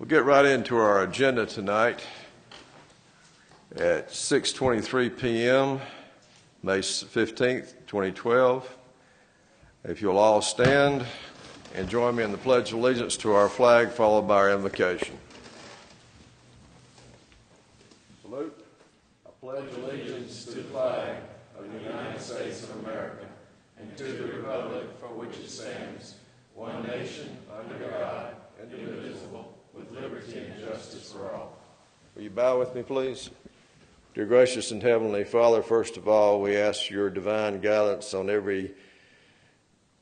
We'll get right into our agenda tonight at 6:23 p.m., May 15th, 2012. If you'll all stand and join me in the Pledge of Allegiance to our flag, followed by our invocation. Salute. I pledge allegiance to the flag of the United States of America and to the republic for which it stands, one nation, under God, indivisible, with liberty and justice for all. Will you bow with me, please? Dear gracious and heavenly Father, first of all, we ask your divine guidance on every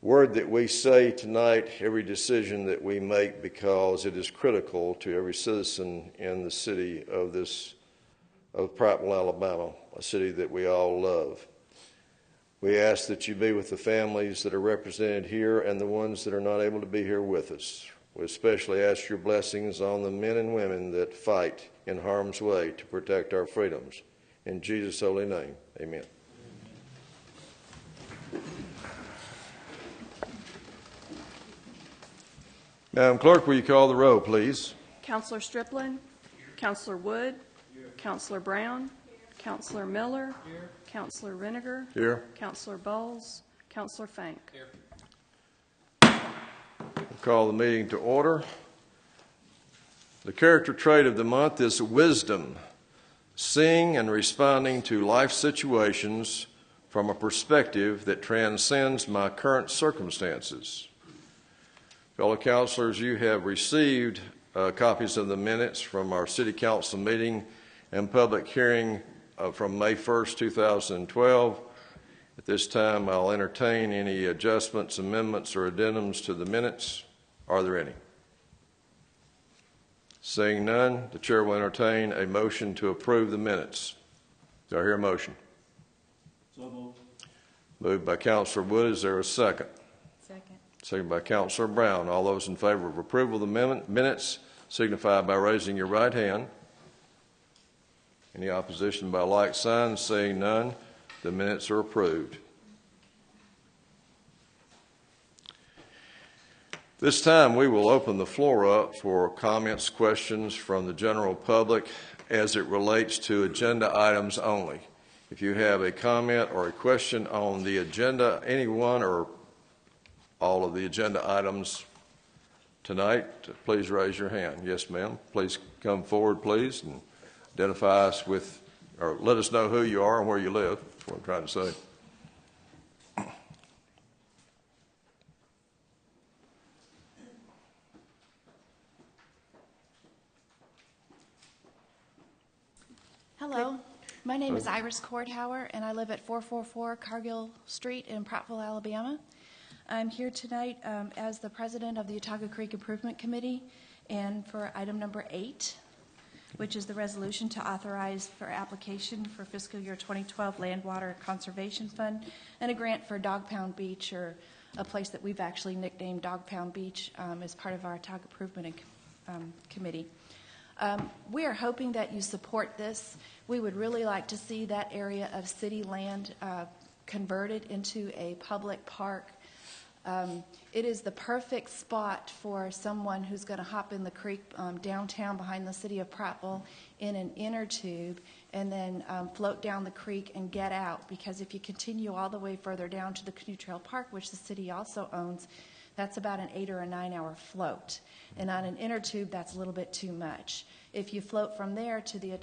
word that we say tonight, every decision that we make, because it is critical to every citizen in the city of Prattville, Alabama, a city that we all love. We ask that you be with the families that are represented here and the ones that are not able to be here with us. We especially ask your blessings on the men and women that fight in harm's way to protect our freedoms. In Jesus' holy name, amen. Madam Clerk, will you call the roll, please? Councilor Striplin. Councilor Wood. Councilor Brown. Councilor Miller. Here. Councilor Reniger. Here. Councilor Bowles. Councilor Fank. Here. We'll call the meeting to order. The character trait of the month is wisdom, seeing and responding to life situations from a perspective that transcends my current circumstances. Fellow councilors, you have received copies of the minutes from our City Council meeting and public hearing from May 1st, 2012. At this time, I'll entertain any adjustments, amendments, or addendums to the minutes. Are there any? Seeing none, the chair will entertain a motion to approve the minutes. Do I hear a motion? So moved. Moved by Councilor Wood. Is there a second? Second. Second by Councilor Brown. All those in favor of approval of the minutes signify by raising your right hand. Any opposition by like sign? Seeing none, the minutes are approved. This time we will open the floor up for comments, questions from the general public as it relates to agenda items only. If you have a comment or a question on the agenda, any one or all of the agenda items tonight, please raise your hand. Yes, ma'am. Please come forward, please, and identify us with, or let us know who you are and where you live. That's what I'm trying to say. Hello, my name is Iris Korthauer, and I live at 444 Cargill Street in Prattville, Alabama. I'm here tonight as the president of the Watauga Creek Improvement Committee, and for item number 8, which is the resolution to authorize for application for fiscal year 2012 Land, Water, and Conservation Fund and a grant for Dog Pound Beach, or a place that we've actually nicknamed Dog Pound Beach as part of our Watauga Improvement Committee. We are hoping that you support this. We would really like to see that area of city land converted into a public park. It is the perfect spot for someone who's going to hop in the creek downtown behind the city of Prattville in an inner tube and then float down the creek and get out, because if you continue all the way further down to the Canoe Trail Park, which the city also owns, that's about an 8 or a 9 hour float. And on an inner tube, that's a little bit too much. If you float from there to the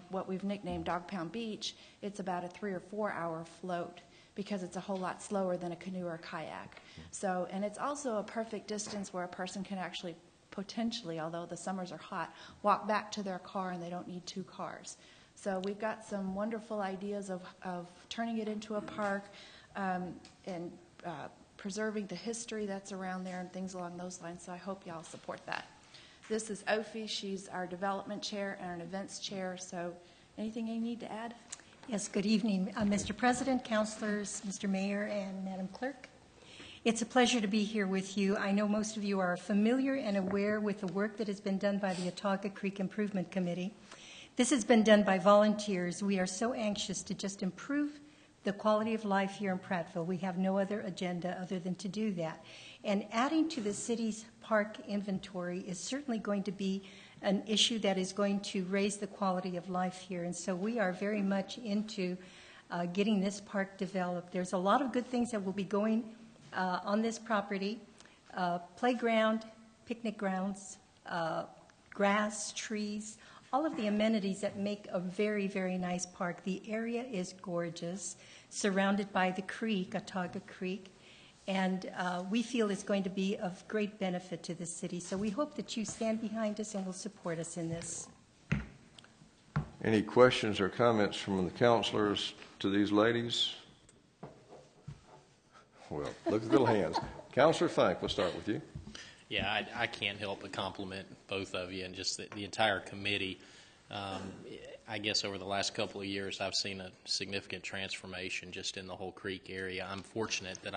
what we've nicknamed Dog Pound Beach, it's about a 3 or 4 hour float, because it's a whole lot slower than a canoe or a kayak. So, and it's also a perfect distance where a person can actually potentially, although the summers are hot, walk back to their car and they don't need 2 cars. So we've got some wonderful ideas of turning it into a park and preserving the history that's around there and things along those lines. So I hope y'all support that. This is Ophi. She's our development chair and our events chair. So anything you need to add? Yes, good evening, Mr. President, councilors, Mr. Mayor, and Madam Clerk. It's a pleasure to be here with you. I know most of you are familiar and aware with the work that has been done by the Watauga Creek Improvement Committee. This has been done by volunteers. We are so anxious to just improve the quality of life here in Prattville. We have no other agenda other than to do that. And adding to the city's park inventory is certainly going to be an issue that is going to raise the quality of life here. And so we are very much into getting this park developed. There's a lot of good things that will be going on this property. Playground, picnic grounds, grass, trees, all of the amenities that make a very, very nice park. The area is gorgeous, surrounded by the creek, Autauga Creek, and we feel it's going to be of great benefit to the city. So we hope that you stand behind us and will support us in this. Any questions or comments from the councilors to these ladies? Well, look at the little hands. Councilor Fink, we'll start with you. Yeah, I can't help but compliment both of you and just the entire committee. I guess over the last couple of years, I've seen a significant transformation just in the whole creek area. I'm fortunate that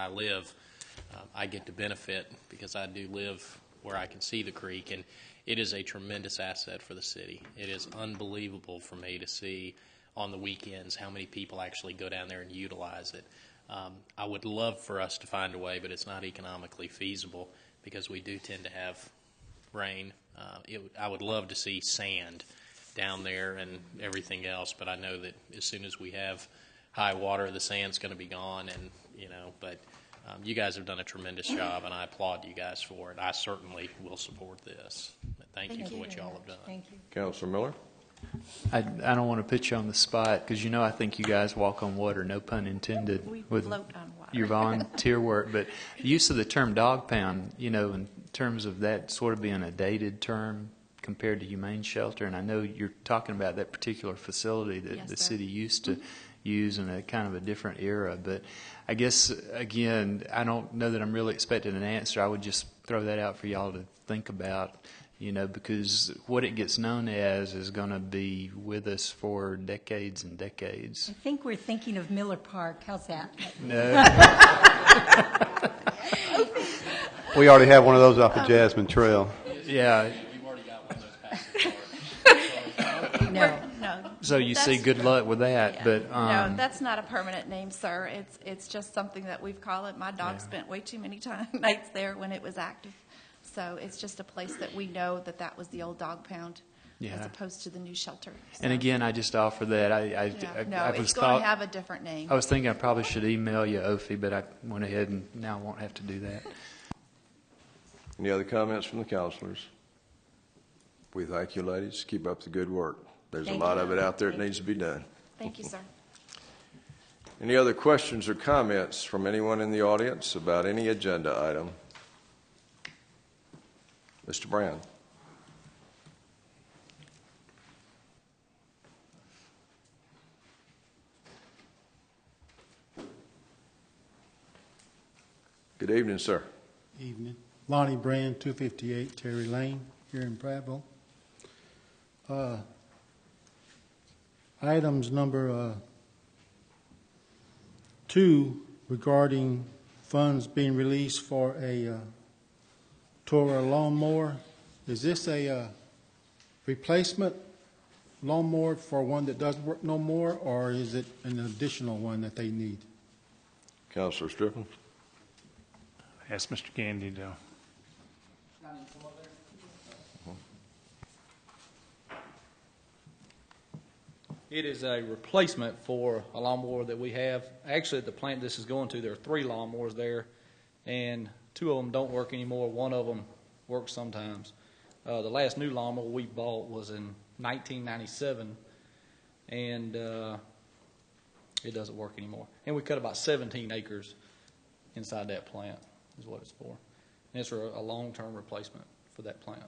I get to benefit because I do live where I can see the creek, and it is a tremendous asset for the city. It is unbelievable for me to see on the weekends how many people actually go down there and utilize it. I would love for us to find a way, but it's not economically feasible because we do tend to have rain. I would love to see sand down there and everything else, but I know that as soon as we have high water, the sand's going to be gone, and but you guys have done a tremendous job, and I applaud you guys for it. I certainly will support this. But thank you for what y'all have done. Thank you. Councilor Miller? I don't want to put you on the spot because I think you guys walk on water, no pun intended, We with float on water. your volunteer work. But the use of the term dog pound, in terms of that sort of being a dated term compared to humane shelter, and I know you're talking about that particular facility that Yes, the sir. city used to use in a kind of a different era. But I guess, again, I don't know that I'm really expecting an answer. I would just throw that out for y'all to think about. Because what it gets known as is going to be with us for decades and decades. I think we're thinking of Miller Park. How's that? No. We already have one of those off of Jasmine Trail. Yeah. You've already got one of those passes. No. So you see, That's- good luck with that. Yeah. But No, that's not a permanent name, sir. It's just something that we've called it. My dog Yeah. spent way too many nights there when it was active. So it's just a place that we know that was the old dog pound Yeah. as opposed to the new shelter. and So, again, I just offer that. no, I it's was going to have a different name. I was thinking I probably should email you, Ophi, but I went ahead and now I won't have to do that. Any other comments from the councilors? We thank you, ladies. Keep up the good work. There's Thank a lot you. of it out there that needs to be done. Thank you, sir. Any other questions or comments from anyone in the audience about any agenda item? Mr. Brown. Good evening, sir. Evening. Lonnie Brand, 258 Terry Lane, here in Prattville. Items number 2 regarding funds being released for a Toro lawnmower. Is this a replacement lawnmower for one that doesn't work no more, or is it an additional one that they need? Councilor Strickland. Ask Mr. Gandy to. It is a replacement for a lawnmower that we have. Actually, at the plant this is going to, there are 3 lawnmowers there, and 2 of them don't work anymore. 1 of them works sometimes. The last new lawnmower we bought was in 1997, and it doesn't work anymore. And we cut about 17 acres inside that plant is what it's for. And it's a long-term replacement for that plant.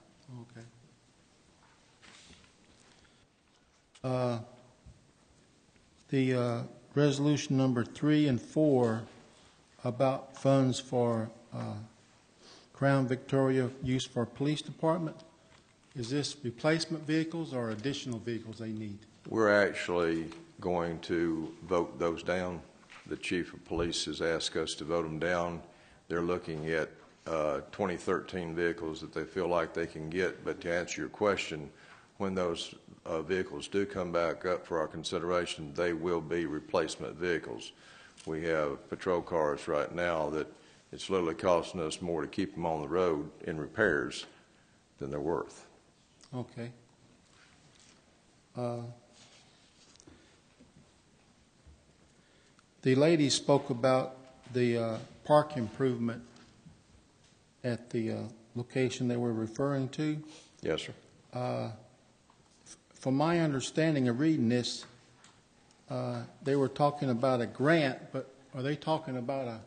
Okay. The resolution number 3 and 4 about funds for Crown Victoria use for police department. Is this replacement vehicles or additional vehicles they need? We're actually going to vote those down. The chief of police has asked us to vote them down. They're looking at 2013 vehicles that they feel like they can get. But to answer your question, when those vehicles do come back up for our consideration, they will be replacement vehicles. We have patrol cars right now that it's literally costing us more to keep them on the road in repairs than they're worth. Okay. The lady spoke about the park improvement at the location they were referring to. Yes, sir. From my understanding of reading this, they were talking about a grant, but are they talking about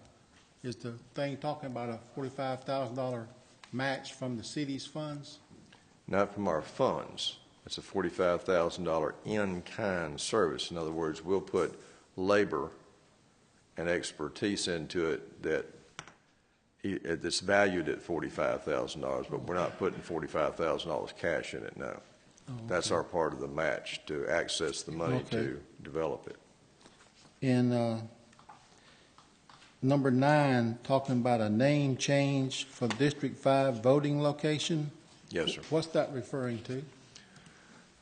is the thing talking about a $45,000 match from the city's funds? Not from our funds. It's a $45,000 in-kind service. In other words, we'll put labor and expertise into it that's valued at $45,000, but we're not putting $45,000 cash in it now. Oh, okay. That's our part of the match to access the money Okay. to develop it. In number 9, talking about a name change for District 5 voting location. Yes, sir. What's that referring to?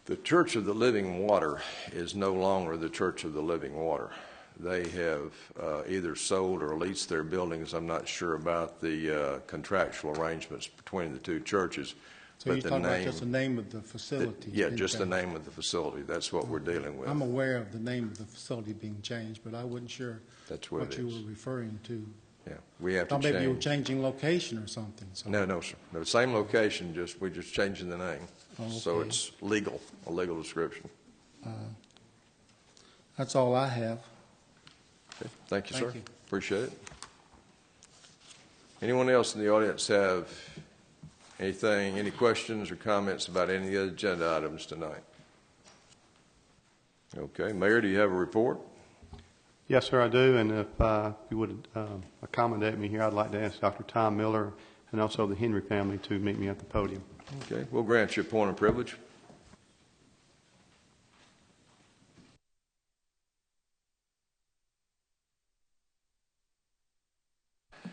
The Church of the Living Water is no longer the Church of the Living Water. They have either sold or leased their buildings. I'm not sure about the contractual arrangements between the two churches. So you're talking about just the name of the facility? Yeah, just the name of the facility. That's what we're dealing with. I'm aware of the name of the facility being changed, but I wasn't sure That's what you were referring to. Yeah, we have to Thought maybe you were change. changing location or something. So. No, sir. No, same location, we're just changing the name. Oh, So okay. it's legal, a legal description. That's all I have. Okay. Thank you, Thank sir. you. Appreciate it. Anyone else in the audience have any questions or comments about any of the agenda items tonight? Okay. Mayor, do you have a report? Yes, sir, I do. And if you would accommodate me here, I'd like to ask Dr. Tom Miller and also the Henry family to meet me at the podium. Okay. We'll grant you a point of privilege.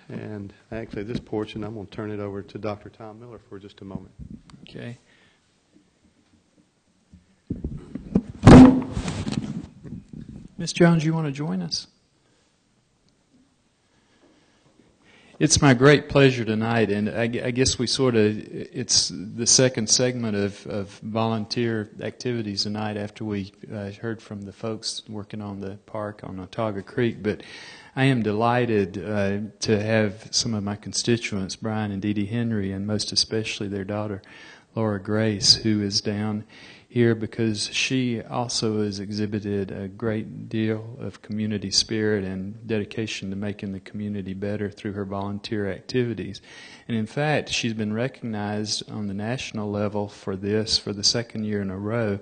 And actually, this portion, I'm going to turn it over to Dr. Tom Miller for just a moment. Okay. Ms. Jones, you want to join us? It's my great pleasure tonight, and I guess it's the second segment of volunteer activities tonight after we heard from the folks working on the park on Autauga Creek, but I am delighted to have some of my constituents, Brian and Dee Dee Henry, and most especially their daughter, Laura Grace, who is down here because she also has exhibited a great deal of community spirit and dedication to making the community better through her volunteer activities. And in fact, she's been recognized on the national level for this for the second year in a row.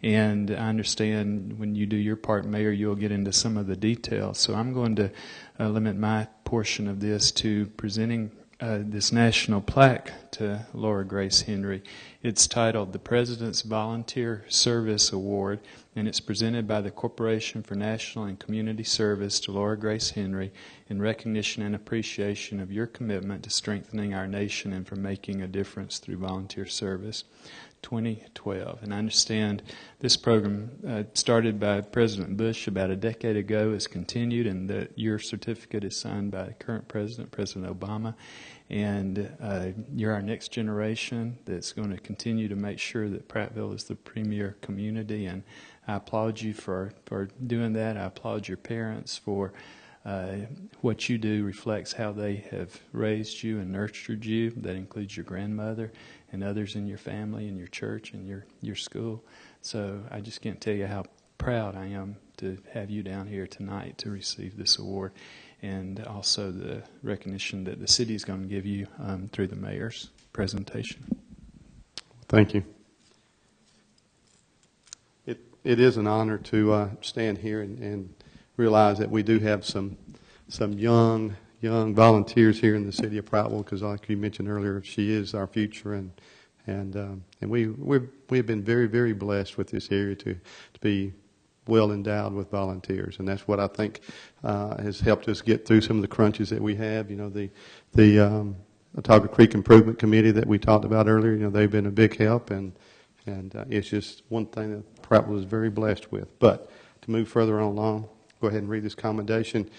And I understand when you do your part, Mayor, you'll get into some of the details. So I'm going to limit my portion of this to presenting this national plaque to Laura Grace Henry. It's titled the President's Volunteer Service Award, and it's presented by the Corporation for National and Community Service to Laura Grace Henry in recognition and appreciation of your commitment to strengthening our nation and for making a difference through volunteer service. 2012. And I understand this program started by President Bush about a decade ago, has continued, and that your certificate is signed by the current president, President Obama. And you're our next generation that's going to continue to make sure that Prattville is the premier community. And I applaud you for doing that. I applaud your parents for what you do reflects how they have raised you and nurtured you. That includes your grandmother and others in your family and your church and your school. So I just can't tell you how proud I am to have you down here tonight to receive this award, and also the recognition that the city is going to give you through the mayor's presentation. Thank you. It is an honor to stand here and realize that we do have some young volunteers here in the city of Prattville, because like you mentioned earlier, she is our future, and we've been very, very blessed with this area to be well endowed with volunteers, and that's what I think has helped us get through some of the crunches that we have. You know, the Autauga Creek Improvement Committee that we talked about earlier, you know, they've been a big help, and it's just one thing that Prattville is very blessed with. But to move further on along, go ahead and read this commendation.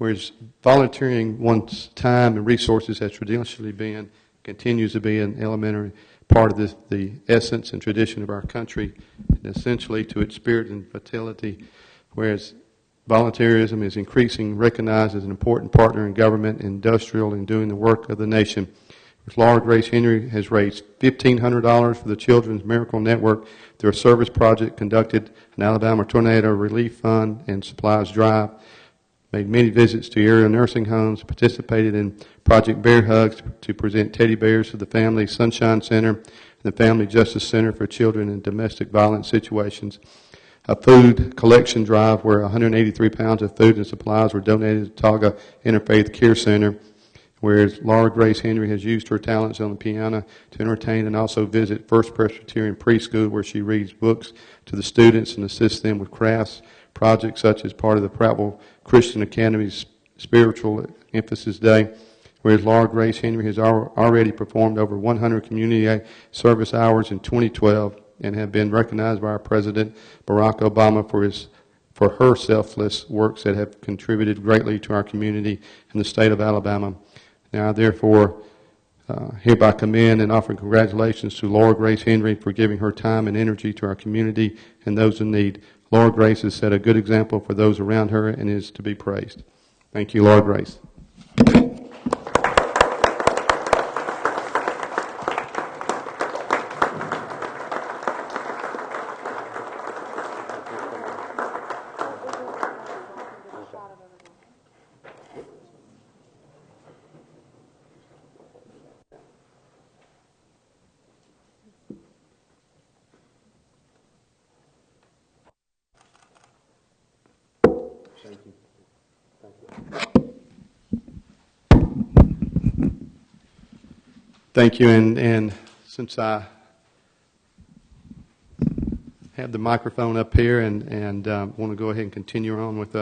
Whereas volunteering one's time and resources has traditionally been, continues to be an elementary part of the essence and tradition of our country, and essentially to its spirit and vitality, whereas volunteerism is increasing, recognized as an important partner in government, industrial, and doing the work of the nation. Laura Grace Henry has raised $1,500 for the Children's Miracle Network through a service project conducted an Alabama Tornado Relief Fund and Supplies Drive, made many visits to area nursing homes, participated in Project Bear Hugs to present teddy bears to the Family Sunshine Center and the Family Justice Center for Children in Domestic Violence Situations, a food collection drive where 183 pounds of food and supplies were donated to Taga Interfaith Care Center, whereas Laura Grace Henry has used her talents on the piano to entertain and also visit First Presbyterian Preschool, where she reads books to the students and assists them with crafts projects such as part of the Prattville Christian Academy's Spiritual Emphasis Day, whereas Laura Grace Henry has already performed over 100 community service hours in 2012 and have been recognized by our President Barack Obama for her selfless works that have contributed greatly to our community in the state of Alabama. Now, I therefore hereby commend and offer congratulations to Laura Grace Henry for giving her time and energy to our community and those in need. Laura Grace has set a good example for those around her and is to be praised. Thank you, Laura Grace. Thank you, and since I have the microphone up here and want to go ahead and continue on with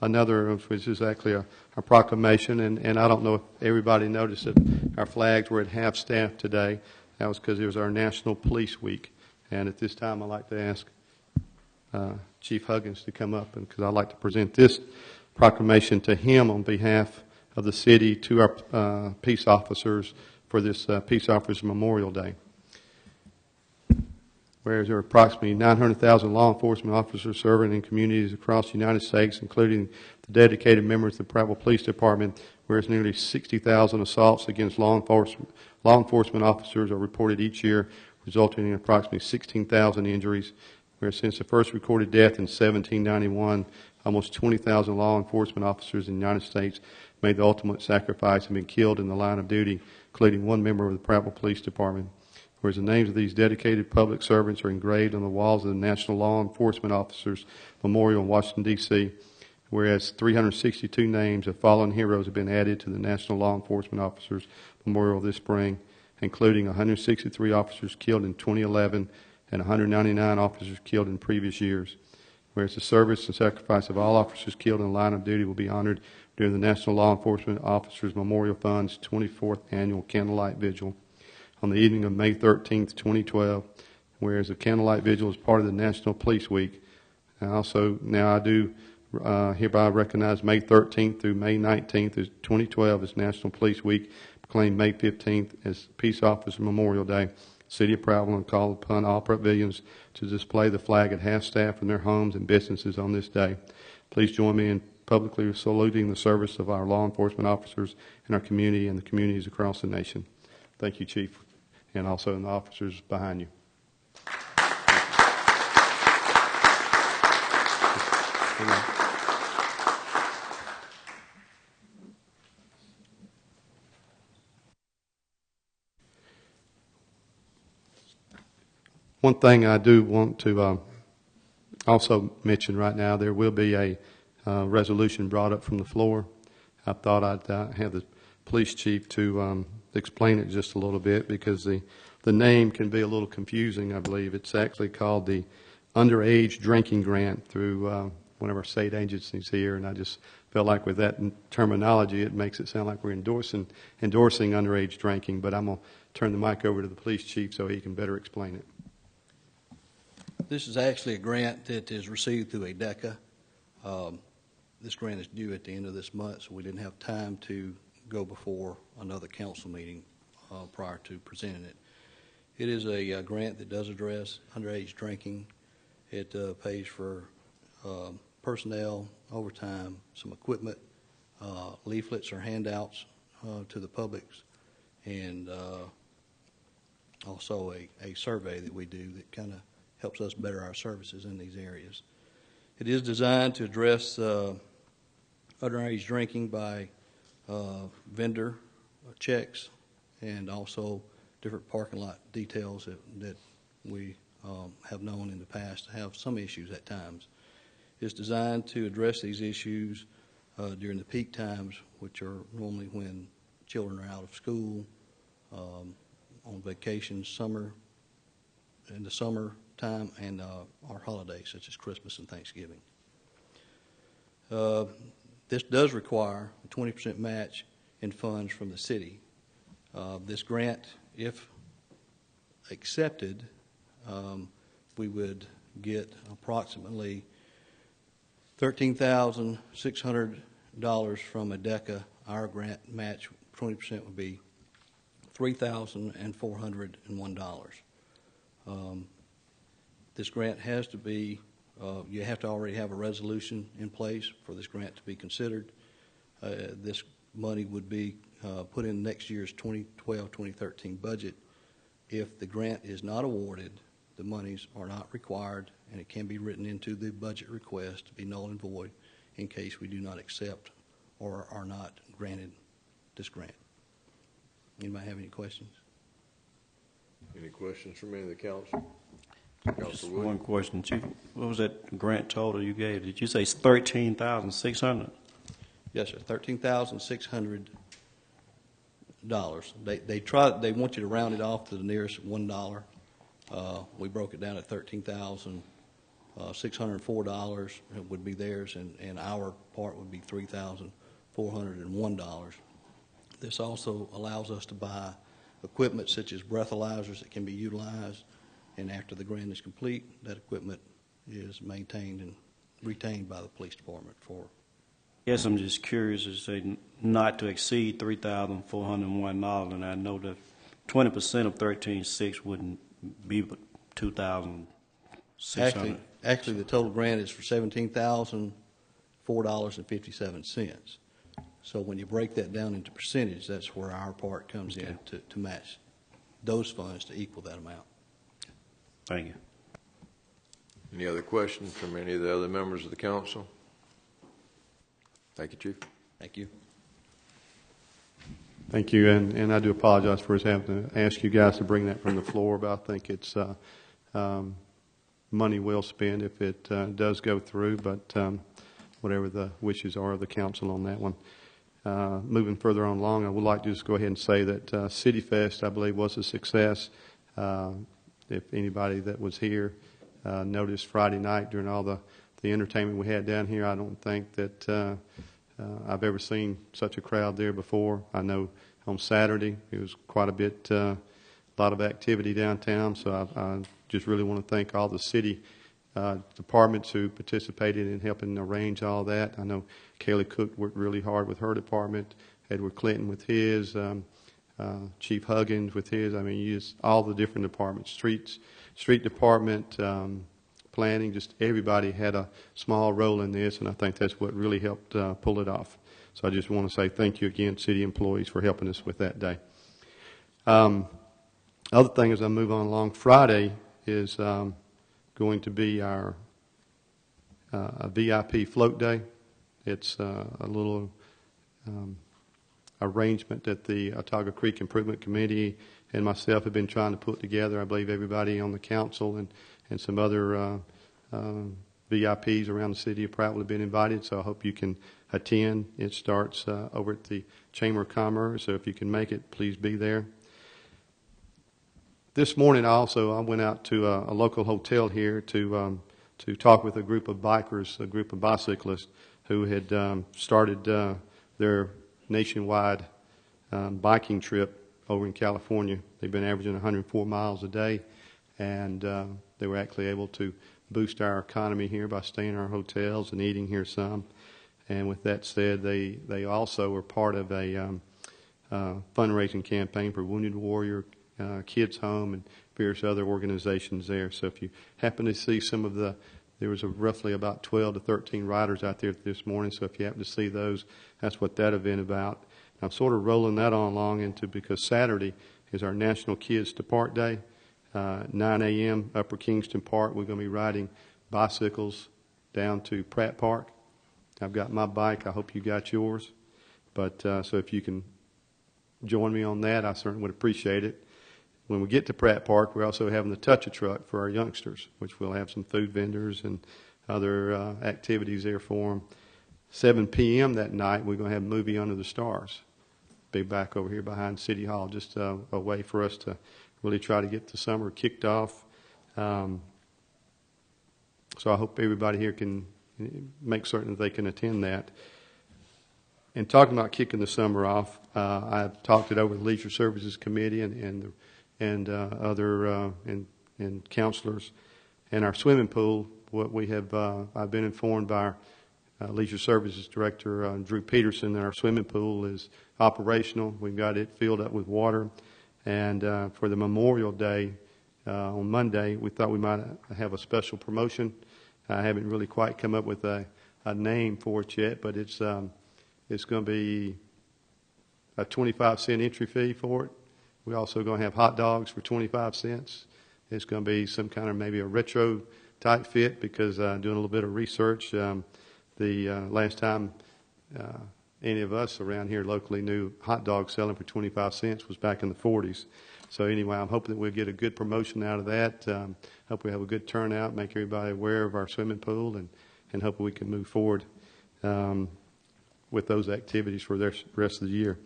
another, which is actually a proclamation, and I don't know if everybody noticed that our flags were at half-staff today. That was because it was our National Police Week, and at this time I'd like to ask Chief Huggins to come up, because I'd like to present this proclamation to him on behalf of the city to our peace officers for this Peace Officers Memorial Day. Whereas there are approximately 900,000 law enforcement officers serving in communities across the United States, including the dedicated members of the Prattville Police Department, whereas nearly 60,000 assaults against law enforcement officers are reported each year, resulting in approximately 16,000 injuries. Whereas since the first recorded death in 1791, almost 20,000 law enforcement officers in the United States made the ultimate sacrifice and been killed in the line of duty, including one member of the Prattville Police Department. Whereas the names of these dedicated public servants are engraved on the walls of the National Law Enforcement Officers Memorial in Washington, D.C., whereas 362 names of fallen heroes have been added to the National Law Enforcement Officers Memorial this spring, including 163 officers killed in 2011 and 199 officers killed in previous years. Whereas the service and sacrifice of all officers killed in the line of duty will be honored during the National Law Enforcement Officers Memorial Fund's 24th Annual Candlelight Vigil on the evening of May 13th, 2012, whereas the Candlelight Vigil is part of the National Police Week. Now I do hereby recognize May 13th through May 19th as 2012 as National Police Week, proclaim May 15th as Peace Officer Memorial Day. City of Prattville and call upon all Prattvillians to display the flag at half-staff in their homes and businesses on this day. Please join me in publicly saluting the service of our law enforcement officers in our community and the communities across the nation. Thank you, Chief, and also the officers behind you. One thing I do want to also mention right now, there will be a resolution brought up from the floor. I thought I'd have the police chief to explain it just a little bit, because the name can be a little confusing, I believe. It's actually called the Underage Drinking Grant through one of our state agencies here, and I just felt like with that terminology it makes it sound like we're endorsing underage drinking, but I'm going to turn the mic over to the police chief so he can better explain it. This is actually a grant that is received through ADECA. this grant is due at the end of this month, so we didn't have time to go before another council meeting prior to presenting it. It is a grant that does address underage drinking. It pays for personnel, overtime, some equipment, leaflets or handouts to the public, and also a survey that we do that kind of helps us better our services in these areas. It is designed to address underage drinking by vendor checks and also different parking lot details that we have known in the past to have some issues at times. It's designed to address these issues during the peak times, which are normally when children are out of school, on vacation, in the summer time, and our holidays such as Christmas and Thanksgiving. This does require a 20% match in funds from the city. This grant, if accepted, we would get approximately $13,600 from ADECA. Our grant match, 20% would be $3,401. This grant has to be, you have to already have a resolution in place for this grant to be considered. This money would be put in next year's 2012-2013 budget. If the grant is not awarded, the monies are not required, and it can be written into the budget request to be null and void in case we do not accept or are not granted this grant. Anybody have any questions? Any questions from any of the council? Just one question, Chief. What was that grant total you gave? Did you say it's $13,600? Yes, sir. $13,600. They want you to round it off to the nearest $1. We broke it down at $13,604 would be theirs, and our part would be $3,401. This also allows us to buy equipment such as breathalyzers that can be utilized, and after the grant is complete, that equipment is maintained and retained by the police department for. Yes, I'm just curious to say not to exceed $3,401, and I know that 20% of $13,600 wouldn't be but $2,600. Actually, the total grant is for $17,004.57. So when you break that down into percentage, that's where our part comes in to match those funds to equal that amount. Thank you. Any other questions from any of the other members of the council? Thank you, Chief. Thank you. Thank you, and I do apologize for us having to ask you guys to bring that from the floor, but I think it's money well spent if it does go through, but whatever the wishes are of the council on that one. Moving further on along, I would like to just go ahead and say that City Fest, I believe, was a success. If anybody that was here noticed Friday night during all the entertainment we had down here, I don't think that I've ever seen such a crowd there before. I know on Saturday it was quite a lot of activity downtown, so I just really want to thank all the city departments who participated in helping arrange all that. I know Kaylee Cook worked really hard with her department, Edward Clinton with his, Chief Huggins with his. I mean, all the different departments, street department, planning, just everybody had a small role in this, and I think that's what really helped pull it off. So I just want to say thank you again, city employees, for helping us with that day. Other thing as I move on along, Friday is going to be our a VIP float day. It's a little arrangement that the Otago Creek Improvement Committee and myself have been trying to put together. I believe everybody on the council and some other VIPs around the city of Prattville have been invited, so I hope you can attend. It starts over at the Chamber of Commerce, so if you can make it, please be there. This morning I went out to a local hotel here to talk with a group of bikers, a group of bicyclists who had started their nationwide biking trip over in California. They've been averaging 104 miles a day, and they were actually able to boost our economy here by staying in our hotels and eating here some. And with that said, they also are part of a fundraising campaign for Wounded Warrior Kids Home and various other organizations there. So if you happen to see some of there was roughly about 12 to 13 riders out there this morning. So if you happen to see those, that's what that event about. I'm sort of rolling that on along into, because Saturday is our National Kids to Park Day. 9 a.m. Upper Kingston Park. We're going to be riding bicycles down to Pratt Park. I've got my bike. I hope you got yours. But so if you can join me on that, I certainly would appreciate it. When we get to Pratt Park, we're also having the Touch-A-Truck for our youngsters, which we'll have some food vendors and other activities there for them. 7 p.m. that night, we're going to have Movie Under the Stars. Be back over here behind City Hall, just a way for us to really try to get the summer kicked off. So I hope everybody here can make certain that they can attend that. And talking about kicking the summer off, I've talked it over with the Leisure Services Committee and other counselors. And our swimming pool, what we have, I've been informed by our Leisure Services Director, Drew Peterson, that our swimming pool is operational. We've got it filled up with water. And for the Memorial Day on Monday, we thought we might have a special promotion. I haven't really quite come up with a name for it yet, but it's going to be a 25-cent entry fee for it. We're also going to have hot dogs for 25 cents. It's going to be some kind of maybe a retro type fit, because doing a little bit of research, the last time any of us around here locally knew hot dogs selling for 25 cents was back in the 40s. So anyway, I'm hoping that we'll get a good promotion out of that. Hope we have a good turnout, make everybody aware of our swimming pool, and hope we can move forward with those activities for the rest of the year.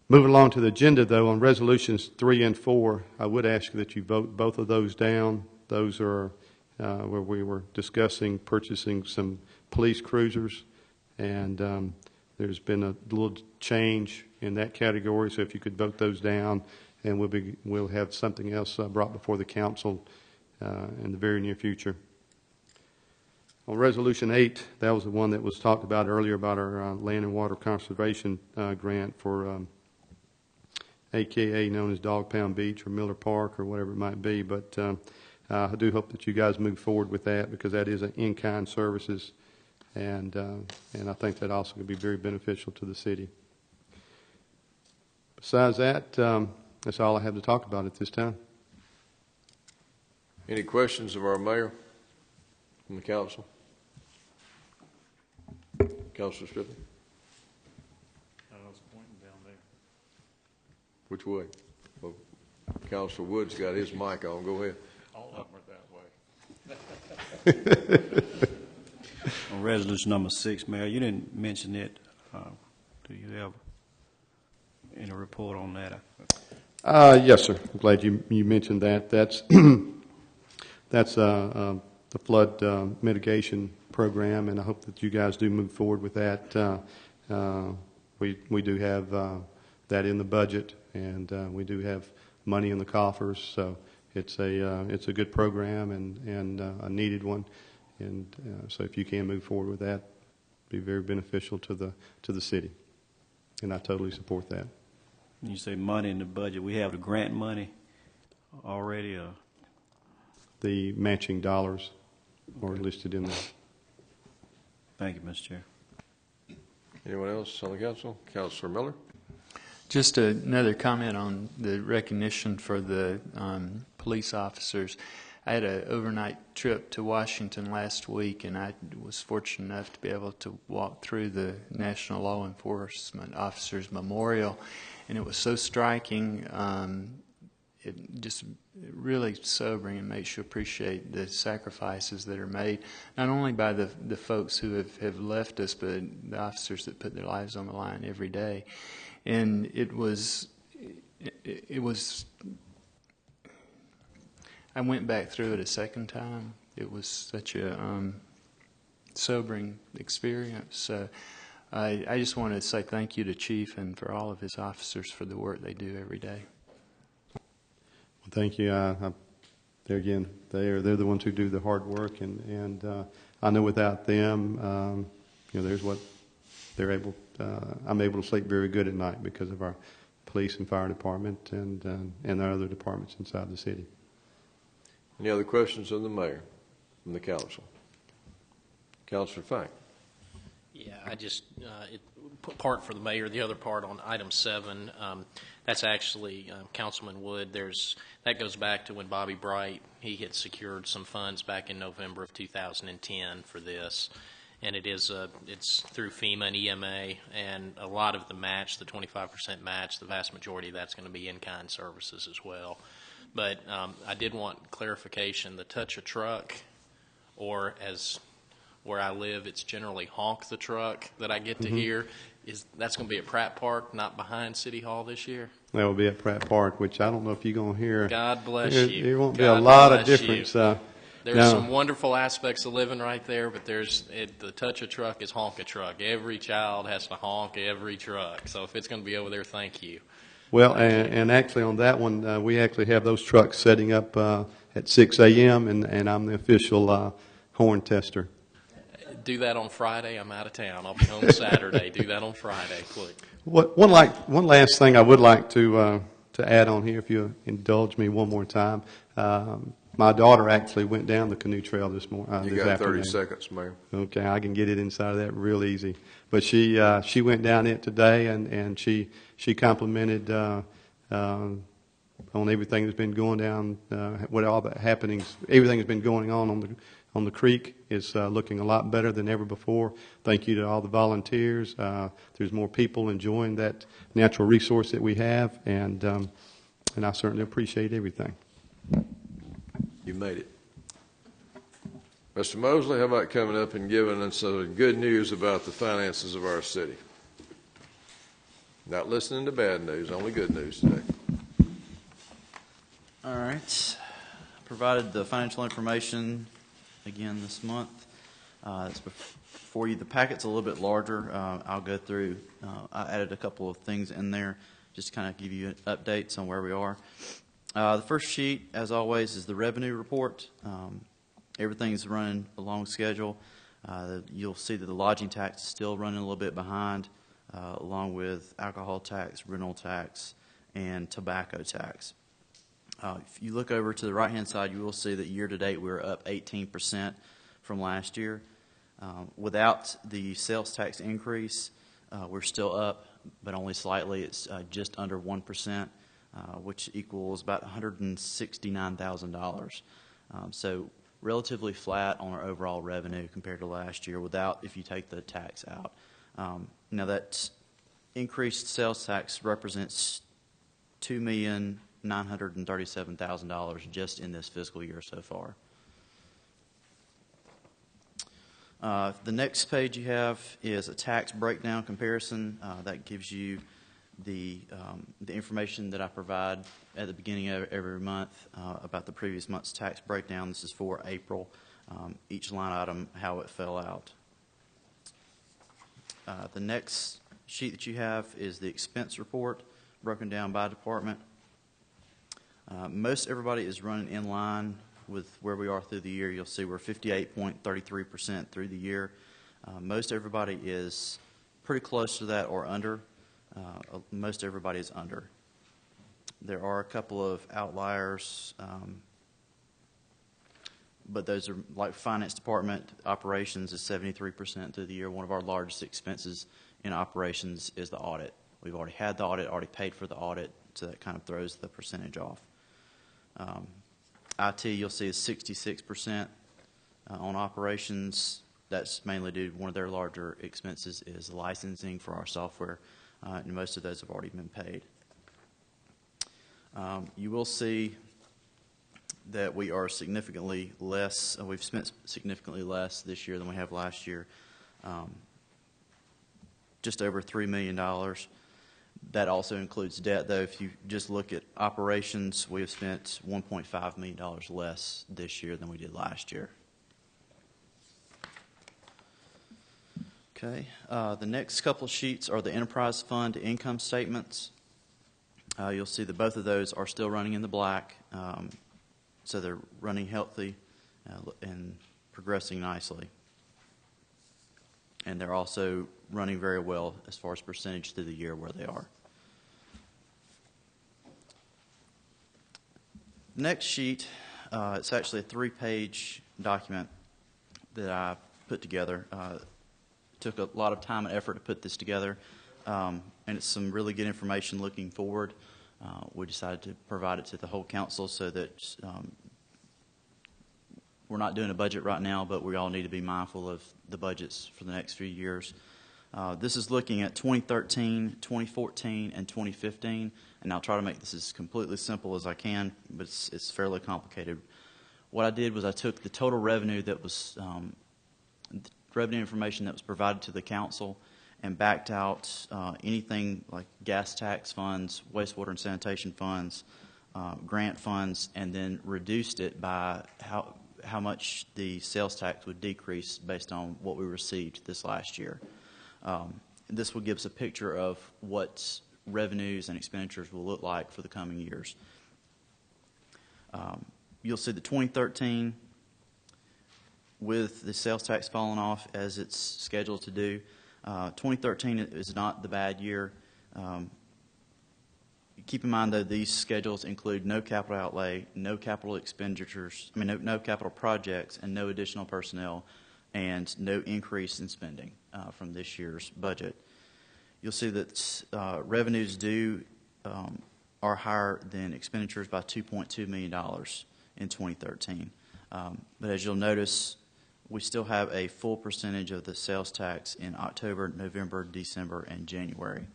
Moving along to the agenda, though, on resolutions 3 and 4, I would ask that you vote both of those down. Those are where we were discussing purchasing some police cruisers, and there's been a little change in that category. So if you could vote those down, and we'll have something else brought before the council in the very near future. On Resolution 8, that was the one that was talked about earlier about our land and water conservation grant for AKA known as Dog Pound Beach or Miller Park or whatever it might be. But I do hope that you guys move forward with that, because that is an in-kind services, and I think that also could be very beneficial to the city. Besides that, that's all I have to talk about at this time. Any questions of our mayor from the council? Councilor Stripley? I was pointing down there. Which way? Well, Councilor Woods got his mic on. Go ahead. All of them are that way. On resolution number 6, Mayor, you didn't mention it. Do you have any report on that? Yes, sir. I'm glad you mentioned that. That's the flood mitigation program, and I hope that you guys do move forward with that. We do have that in the budget, and we do have money in the coffers, so it's a good program and a needed one. And so if you can move forward with that, be very beneficial to the city, and I totally support that. You say money in the budget. We have the grant money already. The matching dollars are listed in there. Thank you, Mr. Chair. Anyone else on the council? Councilor Miller? Just another comment on the recognition for the police officers. I had an overnight trip to Washington last week, and I was fortunate enough to be able to walk through the National Law Enforcement Officers Memorial, and it was so striking. It just really sobering and makes you appreciate the sacrifices that are made, not only by the folks who have left us, but the officers that put their lives on the line every day. And it was I went back through it a second time. It was such a sobering experience. So I just want to say thank you to Chief and for all of his officers for the work they do every day. Well, thank you. There again, they're the ones who do the hard work, and I know without them, there's what they're able. I'm able to sleep very good at night because of our police and fire department and our other departments inside the city. Any other questions of the mayor from the council? Councilor Fink. Yeah, I just, part for the mayor, the other part on item 7, that's actually Councilman Wood. That goes back to when Bobby Bright, he had secured some funds back in November of 2010 for this. And it's through FEMA and EMA, and a lot of the match, the 25% match, the vast majority of that's going to be in-kind services as well. But I did want clarification, the touch a truck, or as where I live, it's generally honk the truck that I get to hear. That's going to be at Pratt Park, not behind City Hall this year? That will be at Pratt Park, which I don't know if you're going to hear. God bless you. There won't be a lot of difference. There's some wonderful aspects of living right there, but the touch a truck is honk a truck. Every child has to honk every truck. So if it's going to be over there, thank you. Well, and actually on that one, we actually have those trucks setting up at 6 a.m., and I'm the official horn tester. Do that on Friday. I'm out of town. I'll be home Saturday. Do that on Friday, please. One last thing I would like to add on here, if you indulge me one more time. My daughter actually went down the canoe trail this morning. You got 30 seconds, Mayor. Okay, I can get it inside of that real easy. But she went down it today, and she complimented on everything that's been going down, what all the happenings, everything that's been going on the creek is looking a lot better than ever before. Thank you to all the volunteers. There's more people enjoying that natural resource that we have, and I certainly appreciate everything. You made it. Mr. Mosley, how about coming up and giving us some good news about the finances of our city? Not listening to bad news, only good news today. All right. Provided the financial information again this month. It's before you. The packet's a little bit larger. I'll go through. I added a couple of things in there just to kind of give you updates on where we are. The first sheet, as always, is the revenue report. Everything's running along schedule. You'll see that the lodging tax is still running a little bit behind, along with alcohol tax, rental tax, and tobacco tax. If you look over to the right-hand side, you will see that year-to-date we're up 18% from last year. Without the sales tax increase, we're still up, but only slightly. It's just under 1%, which equals about $169,000. So relatively flat on our overall revenue compared to last year if you take the tax out. Now that increased sales tax represents $2,937,000 just in this fiscal year so far. The next page you have is a tax breakdown comparison. That gives you the information that I provide at the beginning of every month about the previous month's tax breakdown. This is for April. Each line item, how it fell out. The next sheet that you have is the expense report broken down by department. Most everybody is running in line with where we are through the year. You'll see we're 58.33% through the year. Most everybody is pretty close to that or under. Most everybody is under. There are a couple of outliers, but those are like finance department. Operations is 73% through the year. One of our largest expenses in operations is the audit. We've already had the audit, already paid for the audit, so that kind of throws the percentage off. IT, you'll see, is 66% on operations. That's mainly due to one of their larger expenses is licensing for our software, and most of those have already been paid. You will see that we are significantly less, we've spent significantly less this year than we have last year, just over $3 million. That also includes debt, though. If you just look at operations, we have spent $1.5 million less this year than we did last year. Okay. The next couple of sheets are the enterprise fund income statements. You'll see that both of those are still running in the black, so they're running healthy and progressing nicely. and they're also running very well as far as percentage through the year where they are. Next sheet, it's actually a 3-page document that I put together. Took a lot of time and effort to put this together, and it's some really good information looking forward. We decided to provide it to the whole council so that we're not doing a budget right now, but we all need to be mindful of the budgets for the next few years. This is looking at 2013, 2014, and 2015, and I'll try to make this as completely simple as I can, but it's fairly complicated. What I did was I took the total revenue that was revenue information that was provided to the council and backed out anything like gas tax funds, wastewater and sanitation funds, grant funds, and then reduced it by how much the sales tax would decrease based on what we received this last year. This will give us a picture of what revenues and expenditures will look like for the coming years. You'll see the 2013, with the sales tax falling off as it's scheduled to do. 2013 is not the bad year. Keep in mind, though, these schedules include no capital outlay, no capital expenditures, no capital projects, and no additional personnel, and no increase in spending from this year's budget. You'll see that revenues are higher than expenditures by $2.2 million in 2013. But as you'll notice, we still have a full percentage of the sales tax in October, November, December, and January.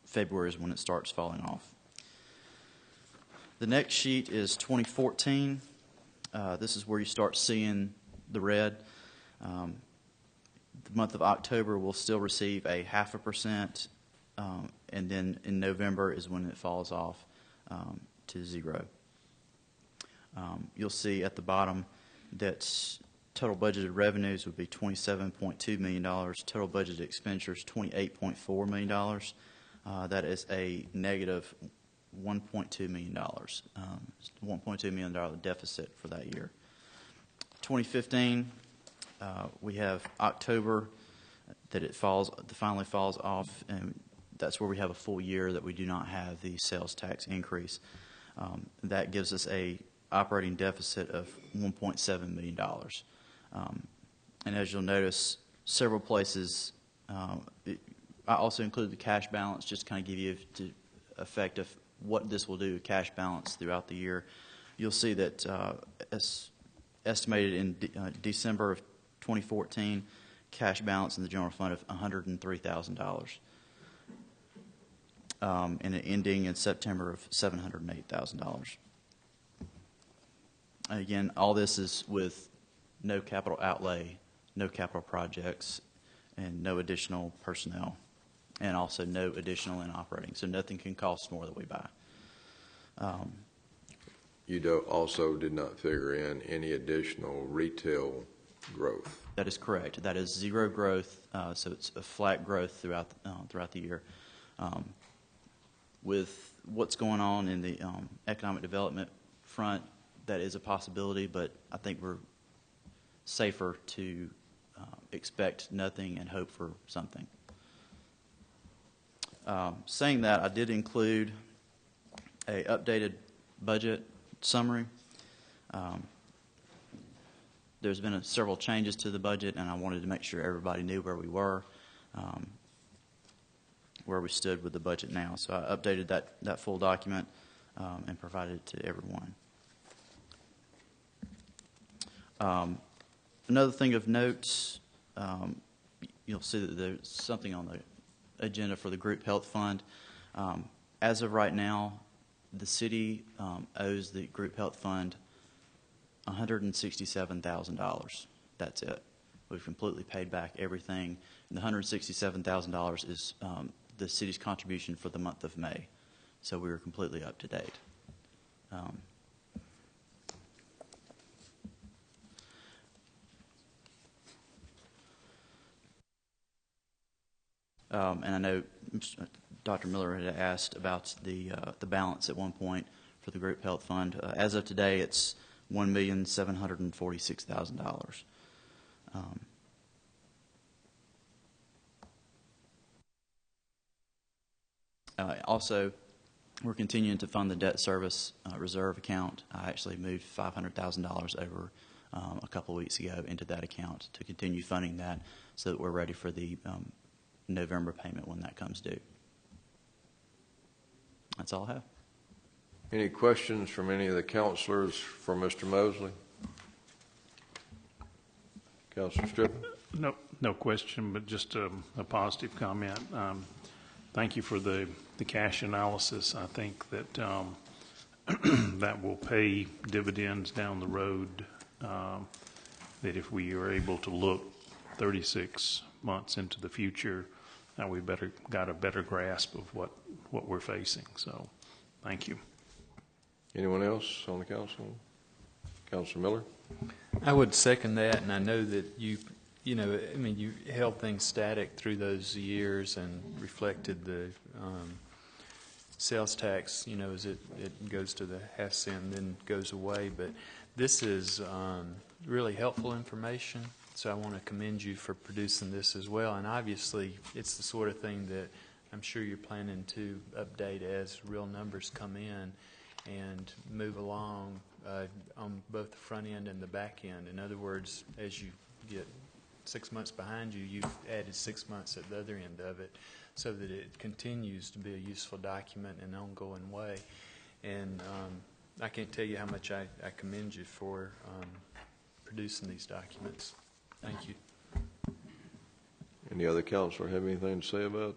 February is when it starts falling off. The next sheet is 2014. This is where you start seeing the red. The month of October will still receive a 0.5%, and then in November is when it falls off to 0. You'll see at the bottom that total budgeted revenues would be $27.2 million. Total budgeted expenditures, $28.4 million. That is a negative $1.2 million. $1.2 million deficit for that year. 2015, we have October that it finally falls off, and that's where we have a full year that we do not have the sales tax increase. That gives us a operating deficit of $1.7 million. And as you'll notice, several places, I also include the cash balance just to kind of give you the effect of what this will do to cash balance throughout the year. You'll see that as estimated in December of 2014, cash balance in the general fund of $103,000. And an ending in September of $708,000. Again, all this is with no capital outlay, no capital projects, and no additional personnel, and also no additional in operating. So nothing can cost more that we buy. You also did not figure in any additional retail growth. That is correct. That is 0 growth, so it's a flat growth throughout the year. With what's going on in the economic development front, that is a possibility, but I think we're safer to expect nothing and hope for something. Saying that, I did include a updated budget summary. There's been several changes to the budget, and I wanted to make sure everybody knew where we were, where we stood with the budget now. So I updated that full document and provided it to everyone. Another thing of note, you'll see that there's something on the agenda for the Group Health Fund. As of right now, the city owes the Group Health Fund $167,000. That's it. We've completely paid back everything. And the $167,000 is the city's contribution for the month of May. So we were completely up to date. And I know Dr. Miller had asked about the balance at one point for the Group Health Fund. As of today, it's $1,746,000. Also, we're continuing to fund the debt service reserve account. I actually moved $500,000 over a couple of weeks ago into that account to continue funding that so that we're ready for the November payment when that comes due. That's all I have. Any questions from any of the counselors for Mr. Mosley? Councilor Striplin? No question, but just a positive comment. Thank you for the cash analysis. I think that that will pay dividends down the road, that if we are able to look 36 months into the future, we've got a better grasp of what we're facing. So thank you. Anyone else on the council? Councilor Miller? I would second that, and I know that you held things static through those years and reflected the sales tax, as it goes to the half cent, then goes away. But this is really helpful information, so I want to commend you for producing this as well. And obviously, it's the sort of thing that I'm sure you're planning to update as real numbers come in and move along on both the front end and the back end. In other words, as you get 6 months behind you, you've added 6 months at the other end of it so that it continues to be a useful document in an ongoing way. And I can't tell you how much I commend you for producing these documents. Thank you. Any other counselor have anything to say about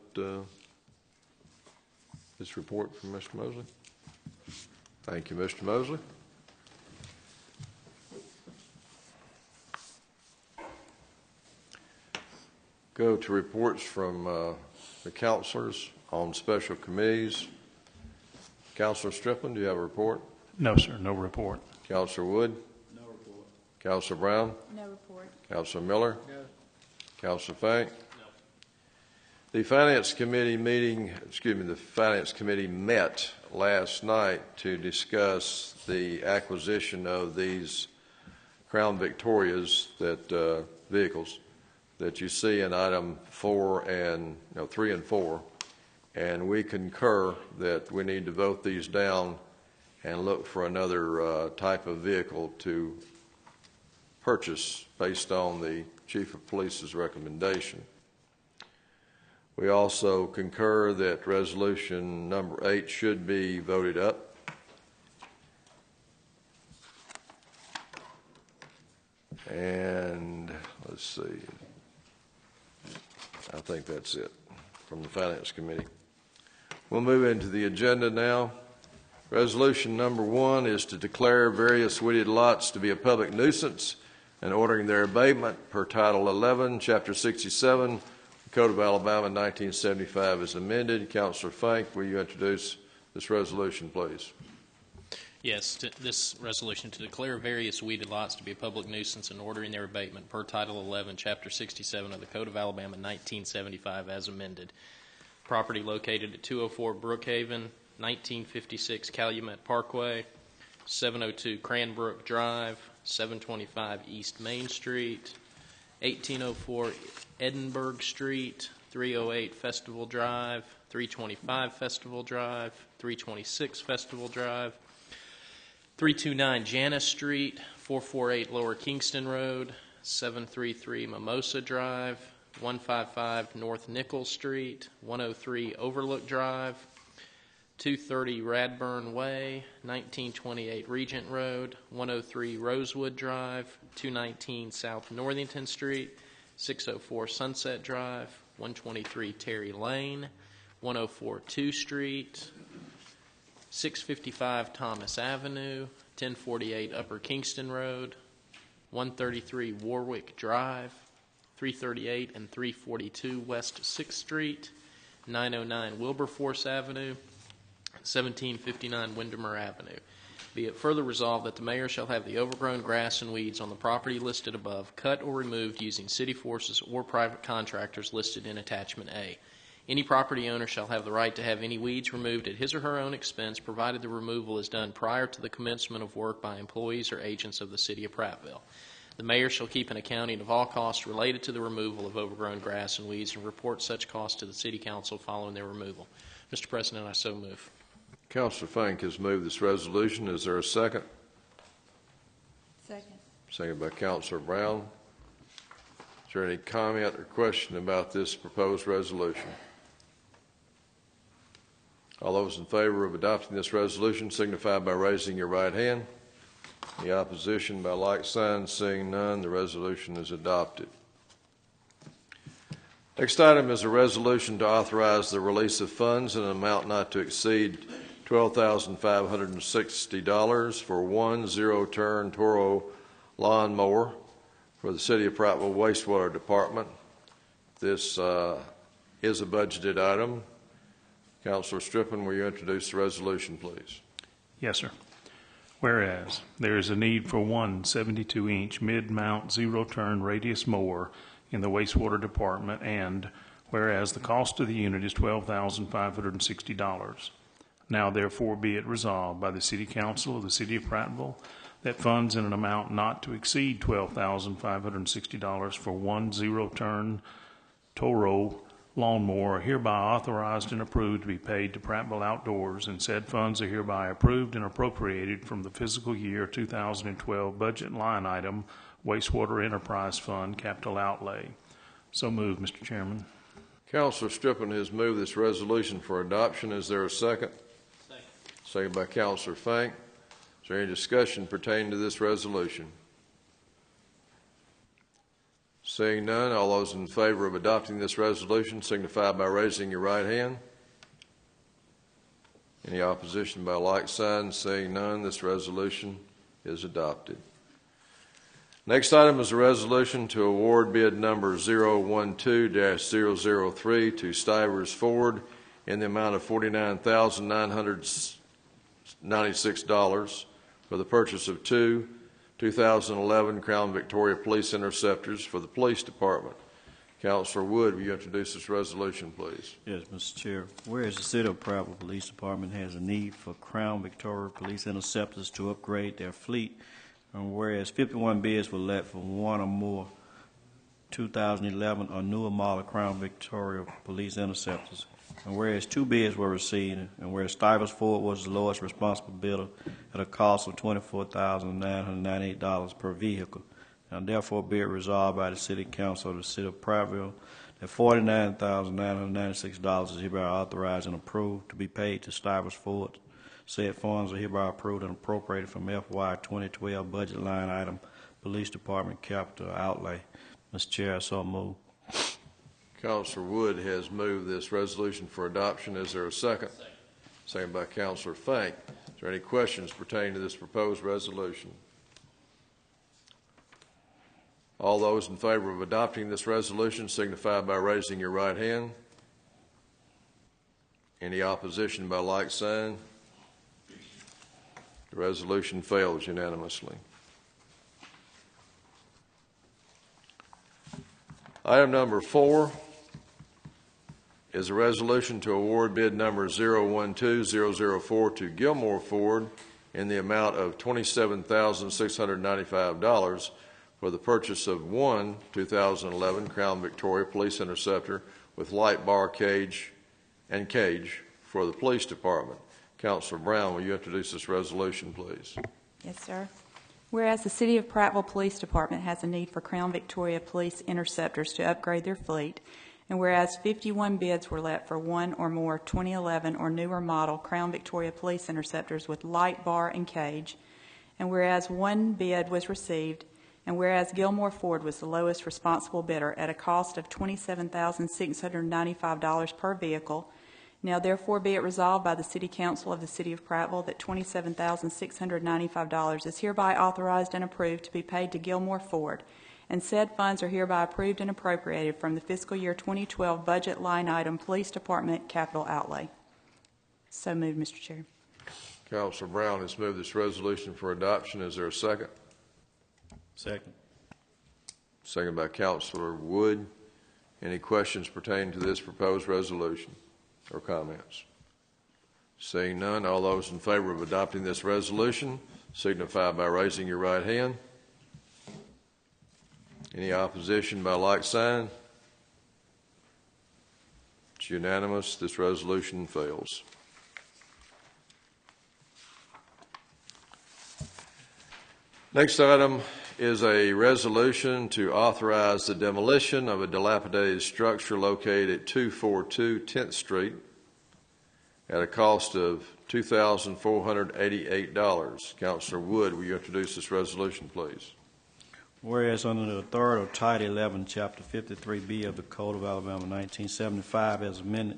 this report from Mr. Mosley? Thank you, Mr. Mosley. Go to reports from the counselors on special committees. Councilor Striplin, do you have a report? No, sir, no report. Councilor Wood? No report. Councilor Brown? No report. Councilor Miller? No. Councilor Fank? No. The Finance Committee met last night to discuss the acquisition of these Crown Victorias vehicles that you see in item 3 and 4, and we concur that we need to vote these down and look for another type of vehicle to purchase based on the Chief of Police's recommendation. We also concur that resolution number 8 should be voted up. And let's see, I think that's it from the Finance Committee. We'll move into the agenda now. Resolution number 1 is to declare various wooded lots to be a public nuisance and ordering their abatement per Title 11, Chapter 67, Code of Alabama 1975 as amended. Councilor Fank, will you introduce this resolution, please? Yes, this resolution to declare various weeded lots to be a public nuisance and ordering their abatement per Title 11, Chapter 67 of the Code of Alabama 1975 as amended. Property located at 204 Brookhaven, 1956 Calumet Parkway, 702 Cranbrook Drive, 725 East Main Street, 1804 Edinburgh Street, 308 Festival Drive, 325 Festival Drive, 326 Festival Drive, 329 Janus Street, 448 Lower Kingston Road, 733 Mimosa Drive, 155 North Nichols Street, 103 Overlook Drive, 230 Radburn Way, 1928 Regent Road, 103 Rosewood Drive, 219 South Northington Street, 604 Sunset Drive, 123 Terry Lane, 104 2 Street, 655 Thomas Avenue, 1048 Upper Kingston Road, 133 Warwick Drive, 338 and 342 West 6th Street, 909 Wilberforce Avenue, 1759 Windermere Avenue. Be it further resolved that the mayor shall have the overgrown grass and weeds on the property listed above cut or removed using city forces or private contractors listed in Attachment A. Any property owner shall have the right to have any weeds removed at his or her own expense, provided the removal is done prior to the commencement of work by employees or agents of the city of Prattville. The mayor shall keep an accounting of all costs related to the removal of overgrown grass and weeds and report such costs to the city council following their removal. Mr. President, I so move. Councilor Fink has moved this resolution. Is there a second? Second. Second by Councilor Brown. Is there any comment or question about this proposed resolution? All those in favor of adopting this resolution signify by raising your right hand. The opposition by like sign. Seeing none, the resolution is adopted. Next item is a resolution to authorize the release of funds in an amount not to exceed $12,560 for one zero-turn Toro lawnmower for the City of Prattville Wastewater Department. This is a budgeted item. Councilor Strippin, will you introduce the resolution, please? Yes, sir. Whereas there is a need for one 72-inch mid-mount zero-turn radius mower in the wastewater department, and whereas the cost of the unit is $12,560. Now therefore be it resolved by the City Council of the City of Prattville that funds in an amount not to exceed $12,560 for one zero-turn Toro lawnmower are hereby authorized and approved to be paid to Prattville Outdoors, and said funds are hereby approved and appropriated from the fiscal year 2012 budget line item Wastewater Enterprise Fund Capital Outlay. So moved, Mr. Chairman. Councilor Strippin has moved this resolution for adoption. Is there a second? Second. Second by Councilor Fink. Is there any discussion pertaining to this resolution? Seeing none, all those in favor of adopting this resolution signify by raising your right hand. Any opposition by like sign? Seeing none, this resolution is adopted. Next item is a resolution to award bid number 012-003 to Stivers Ford in the amount of $49,996 for the purchase of two 2011 Crown Victoria Police Interceptors for the Police Department. Councilor Wood, will you introduce this resolution, please? Yes, Mr. Chair. Whereas the City of Prattville Police Department has a need for Crown Victoria Police Interceptors to upgrade their fleet, and whereas 51 bids were let for one or more 2011 or newer model Crown Victoria Police Interceptors, and whereas 2 bids were received, and whereas Stivers Ford was the lowest responsible bidder at a cost of $24,998 per vehicle. Now therefore be it resolved by the City Council of the City of Prattville that $49,996 is hereby authorized and approved to be paid to Stivers Ford. Said funds are hereby approved and appropriated from FY 2012 budget line item Police Department Capital Outlay. Mr. Chair, I so move. Councilor Wood has moved this resolution for adoption. Is there a second? Second by Councilor Fink. Is there any questions pertaining to this proposed resolution? All those in favor of adopting this resolution signify by raising your right hand. Any opposition by like sign? The resolution fails unanimously. Item number 4 is a resolution to award bid number 012004 to Gilmore Ford in the amount of $27,695 for the purchase of one 2011 Crown Victoria Police Interceptor with light bar cage for the Police Department. Councilor Brown, will you introduce this resolution, please? Yes, sir. Whereas the City of Prattville Police Department has a need for Crown Victoria Police Interceptors to upgrade their fleet, and whereas 51 bids were let for one or more 2011 or newer model Crown Victoria Police Interceptors with light bar and cage, and whereas 1 bid was received, and whereas Gilmore Ford was the lowest responsible bidder at a cost of $27,695 per vehicle, now therefore be it resolved by the City Council of the City of Prattville that $27,695 is hereby authorized and approved to be paid to Gilmore Ford, and said funds are hereby approved and appropriated from the fiscal year 2012 budget line item Police Department Capital Outlay. So moved, Mr. Chair. Councilor Brown has moved this resolution for adoption. Is there a second? Second. Second by Councilor Wood. Any questions pertaining to this proposed resolution or comments? Seeing none, all those in favor of adopting this resolution signify by raising your right hand. Any opposition by like sign? It's unanimous. This resolution fails. Next item is a resolution to authorize the demolition of a dilapidated structure located at 242 10th Street at a cost of $2,488. Councilor Wood, will you introduce this resolution, please? Whereas under the authority of Title 11, Chapter 53B of the Code of Alabama 1975 as amended,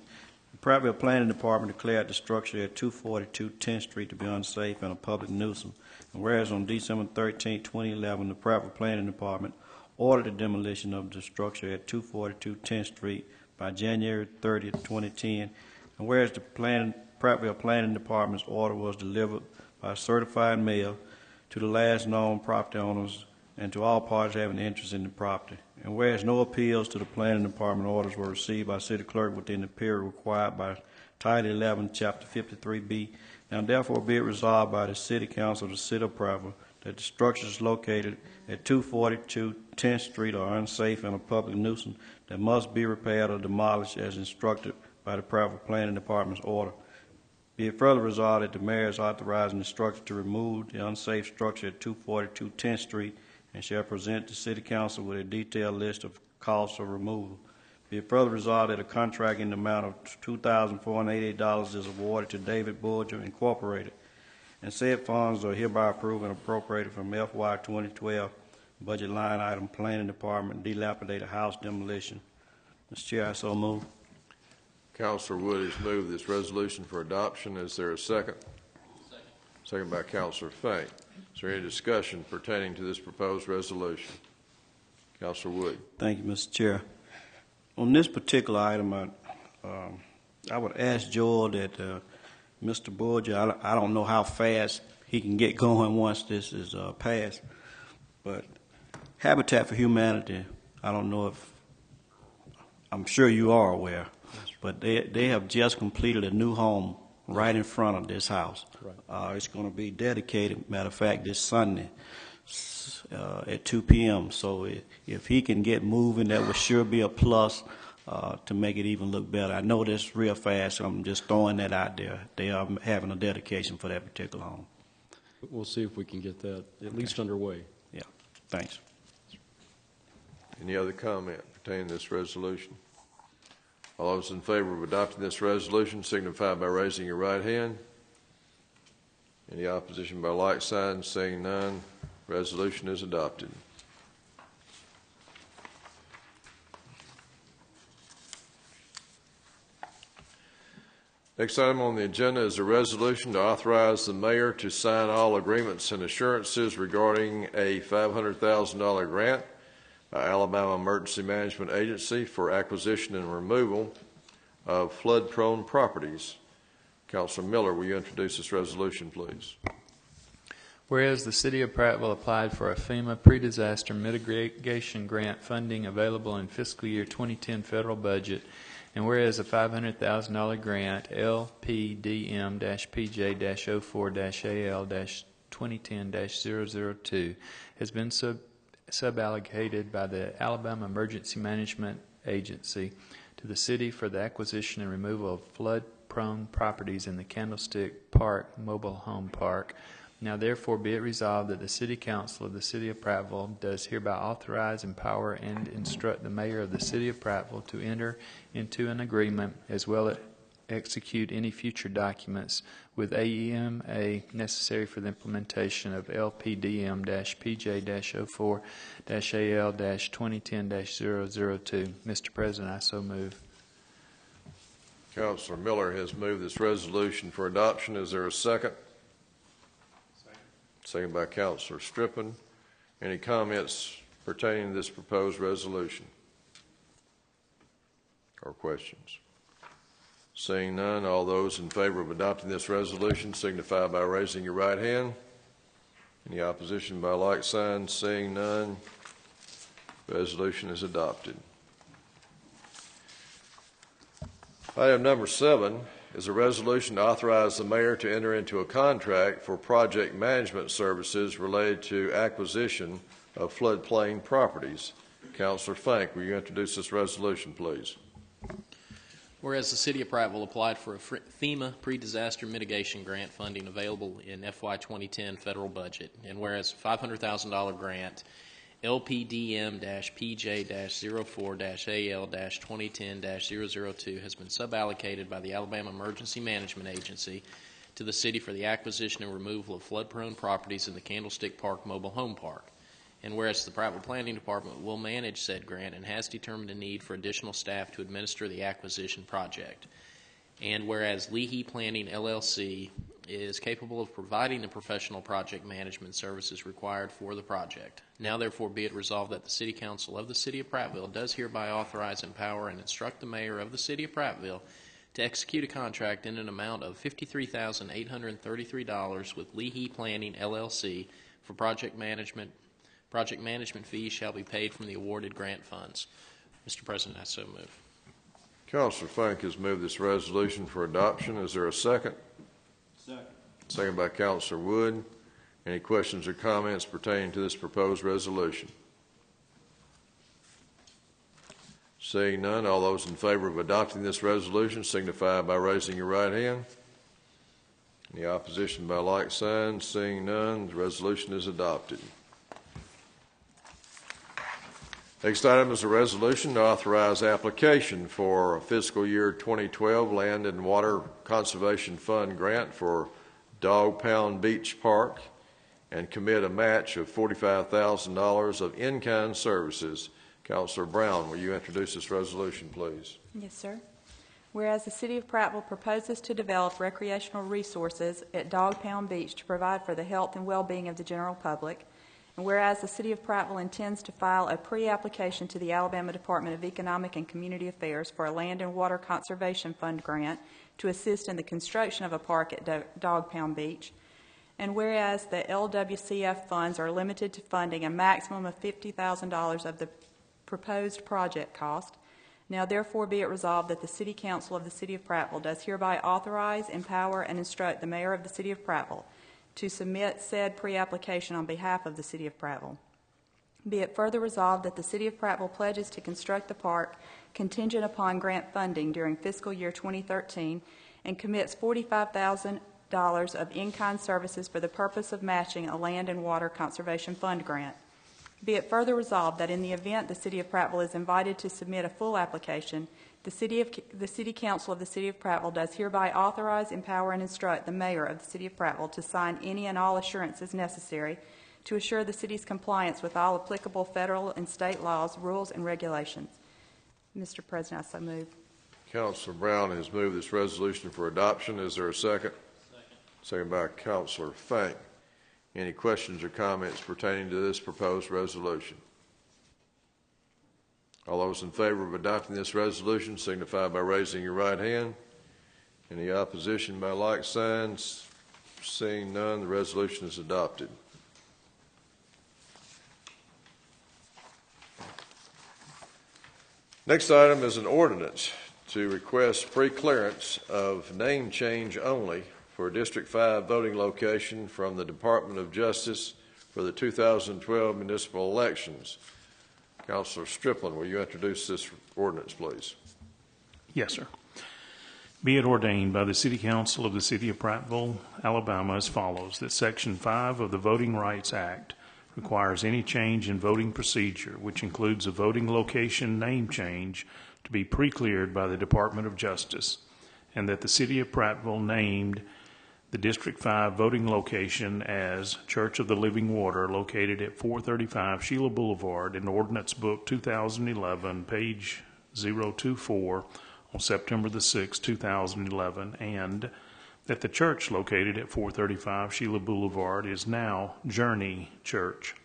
the Prattville Planning Department declared the structure at 242 10th Street to be unsafe and a public nuisance. And whereas on December 13, 2011, the Prattville Planning Department ordered the demolition of the structure at 242 10th Street by January 30, 2010, and whereas the Prattville Planning Department's order was delivered by certified mail to the last known property owners and to all parties having interest in the property. And whereas no appeals to the Planning Department orders were received by City Clerk within the period required by Title 11, Chapter 53B, now therefore be it resolved by the City Council of the City of Prattville that the structures located at 242 10th Street are unsafe and a public nuisance that must be repaired or demolished as instructed by the Prattville Planning Department's order. Be it further resolved that the mayor is authorizing the structure to remove the unsafe structure at 242 10th Street and shall present to City Council with a detailed list of costs of removal. Be it further resolved that a contract in the amount of $2,488 is awarded to David Bulger Incorporated, and said funds are hereby approved and appropriated from FY 2012 budget line item Planning Department dilapidated house demolition. Mr. Chair, I so move. Councilor Wood has moved this resolution for adoption. Is there a second? Second by Councilor Fink. Is there any discussion pertaining to this proposed resolution? Councilor Wood. Thank you, Mr. Chair. On this particular item, I would ask Joel that Mr. Bulger, I don't know how fast he can get going once this is passed, but Habitat for Humanity, I don't know if, I'm sure you are aware, but they have just completed a new home right in front of this house. Right. It's going to be dedicated, matter of fact, this Sunday at 2 p.m. So if he can get moving, that would sure be a plus to make it even look better. I know this real fast, so I'm just throwing that out there. They are having a dedication for that particular home. We'll see if we can get that at least underway. Yeah, thanks. Any other comment pertaining to this resolution? All those in favor of adopting this resolution signify by raising your right hand. Any opposition by like sign? Seeing none, resolution is adopted. Next item on the agenda is a resolution to authorize the mayor to sign all agreements and assurances regarding a $500,000 grant by Alabama Emergency Management Agency for acquisition and removal of flood-prone properties. Councilor Miller, will you introduce this resolution, please? Whereas the City of Prattville applied for a FEMA pre-disaster mitigation grant funding available in fiscal year 2010 federal budget, and whereas a $500,000 grant LPDM-PJ-04-AL-2010-002 has been suballocated by the Alabama Emergency Management Agency to the city for the acquisition and removal of flood-prone properties in the Candlestick Park Mobile Home Park. Now therefore be it resolved that the City Council of the City of Prattville does hereby authorize, empower, and instruct the Mayor of the City of Prattville to enter into an agreement as well as execute any future documents with AEMA necessary for the implementation of LPDM-PJ-04-AL-2010-002. Mr. President, I so move. Councilor Miller has moved this resolution for adoption. Is there a second? Second by Councilor Strippin. Any comments pertaining to this proposed resolution or questions? Seeing none, all those in favor of adopting this resolution signify by raising your right hand. Any opposition by like sign? Seeing none, resolution is adopted. Item number 7 is a resolution to authorize the mayor to enter into a contract for project management services related to acquisition of floodplain properties. Councilor Fink, will you introduce this resolution, please? Whereas the City of Prattville applied for a FEMA pre-disaster mitigation grant funding available in FY 2010 federal budget, and whereas a $500,000 grant LPDM-PJ-04-AL-2010-002 has been suballocated by the Alabama Emergency Management Agency to the city for the acquisition and removal of flood-prone properties in the Candlestick Park Mobile Home Park. And whereas the Prattville Planning Department will manage said grant and has determined a need for additional staff to administer the acquisition project. And whereas Leahy Planning LLC is capable of providing the professional project management services required for the project. Now therefore be it resolved that the City Council of the City of Prattville does hereby authorize, empower, and instruct the Mayor of the City of Prattville to execute a contract in an amount of $53,833 with Leahy Planning LLC for project management. Project management fees shall be paid from the awarded grant funds. Mr. President, I so move. Councilor Fink has moved this resolution for adoption. Is there a second? Second. Second by Councilor Wood. Any questions or comments pertaining to this proposed resolution? Seeing none, all those in favor of adopting this resolution signify by raising your right hand. Any opposition by like sign? Seeing none, the resolution is adopted. Next item is a resolution to authorize application for a fiscal year 2012 Land and Water Conservation Fund grant for Dog Pound Beach Park and commit a match of $45,000 of in-kind services. Councilor Brown, will you introduce this resolution, please? Yes, sir. Whereas the City of Prattville proposes to develop recreational resources at Dog Pound Beach to provide for the health and well-being of the general public, and whereas the City of Prattville intends to file a pre-application to the Alabama Department of Economic and Community Affairs for a Land and Water Conservation Fund grant to assist in the construction of a park at Dog Pound Beach, and whereas the LWCF funds are limited to funding a maximum of $50,000 of the proposed project cost, now therefore be it resolved that the City Council of the City of Prattville does hereby authorize, empower, and instruct the Mayor of the City of Prattville to submit said pre-application on behalf of the City of Prattville. Be it further resolved that the City of Prattville pledges to construct the park contingent upon grant funding during fiscal year 2013 and commits $45,000 of in-kind services for the purpose of matching a Land and Water Conservation Fund grant. Be it further resolved that in the event the City of Prattville is invited to submit a full application, the City Council of the City of Prattville does hereby authorize, empower, and instruct the Mayor of the City of Prattville to sign any and all assurances necessary to assure the City's compliance with all applicable federal and state laws, rules, and regulations. Mr. President, I so move. Councilor Brown has moved this resolution for adoption. Is there a second? Second by Councilor Fink. Any questions or comments pertaining to this proposed resolution? All those in favor of adopting this resolution signify by raising your right hand. Any opposition by like signs? Seeing none, the resolution is adopted. Next item is an ordinance to request pre-clearance of name change only for District 5 voting location from the Department of Justice for the 2012 municipal elections. Councilor Striplin, will you introduce this ordinance, please? Yes, sir. Be it ordained by the City Council of the City of Prattville, Alabama, as follows, that Section 5 of the Voting Rights Act requires any change in voting procedure, which includes a voting location name change, to be pre-cleared by the Department of Justice, and that the City of Prattville named the District 5 voting location as Church of the Living Water, located at 435 Sheila Boulevard in Ordinance Book 2011, page 024, on September the 6th, 2011, and that the church located at 435 Sheila Boulevard is now Journey Church.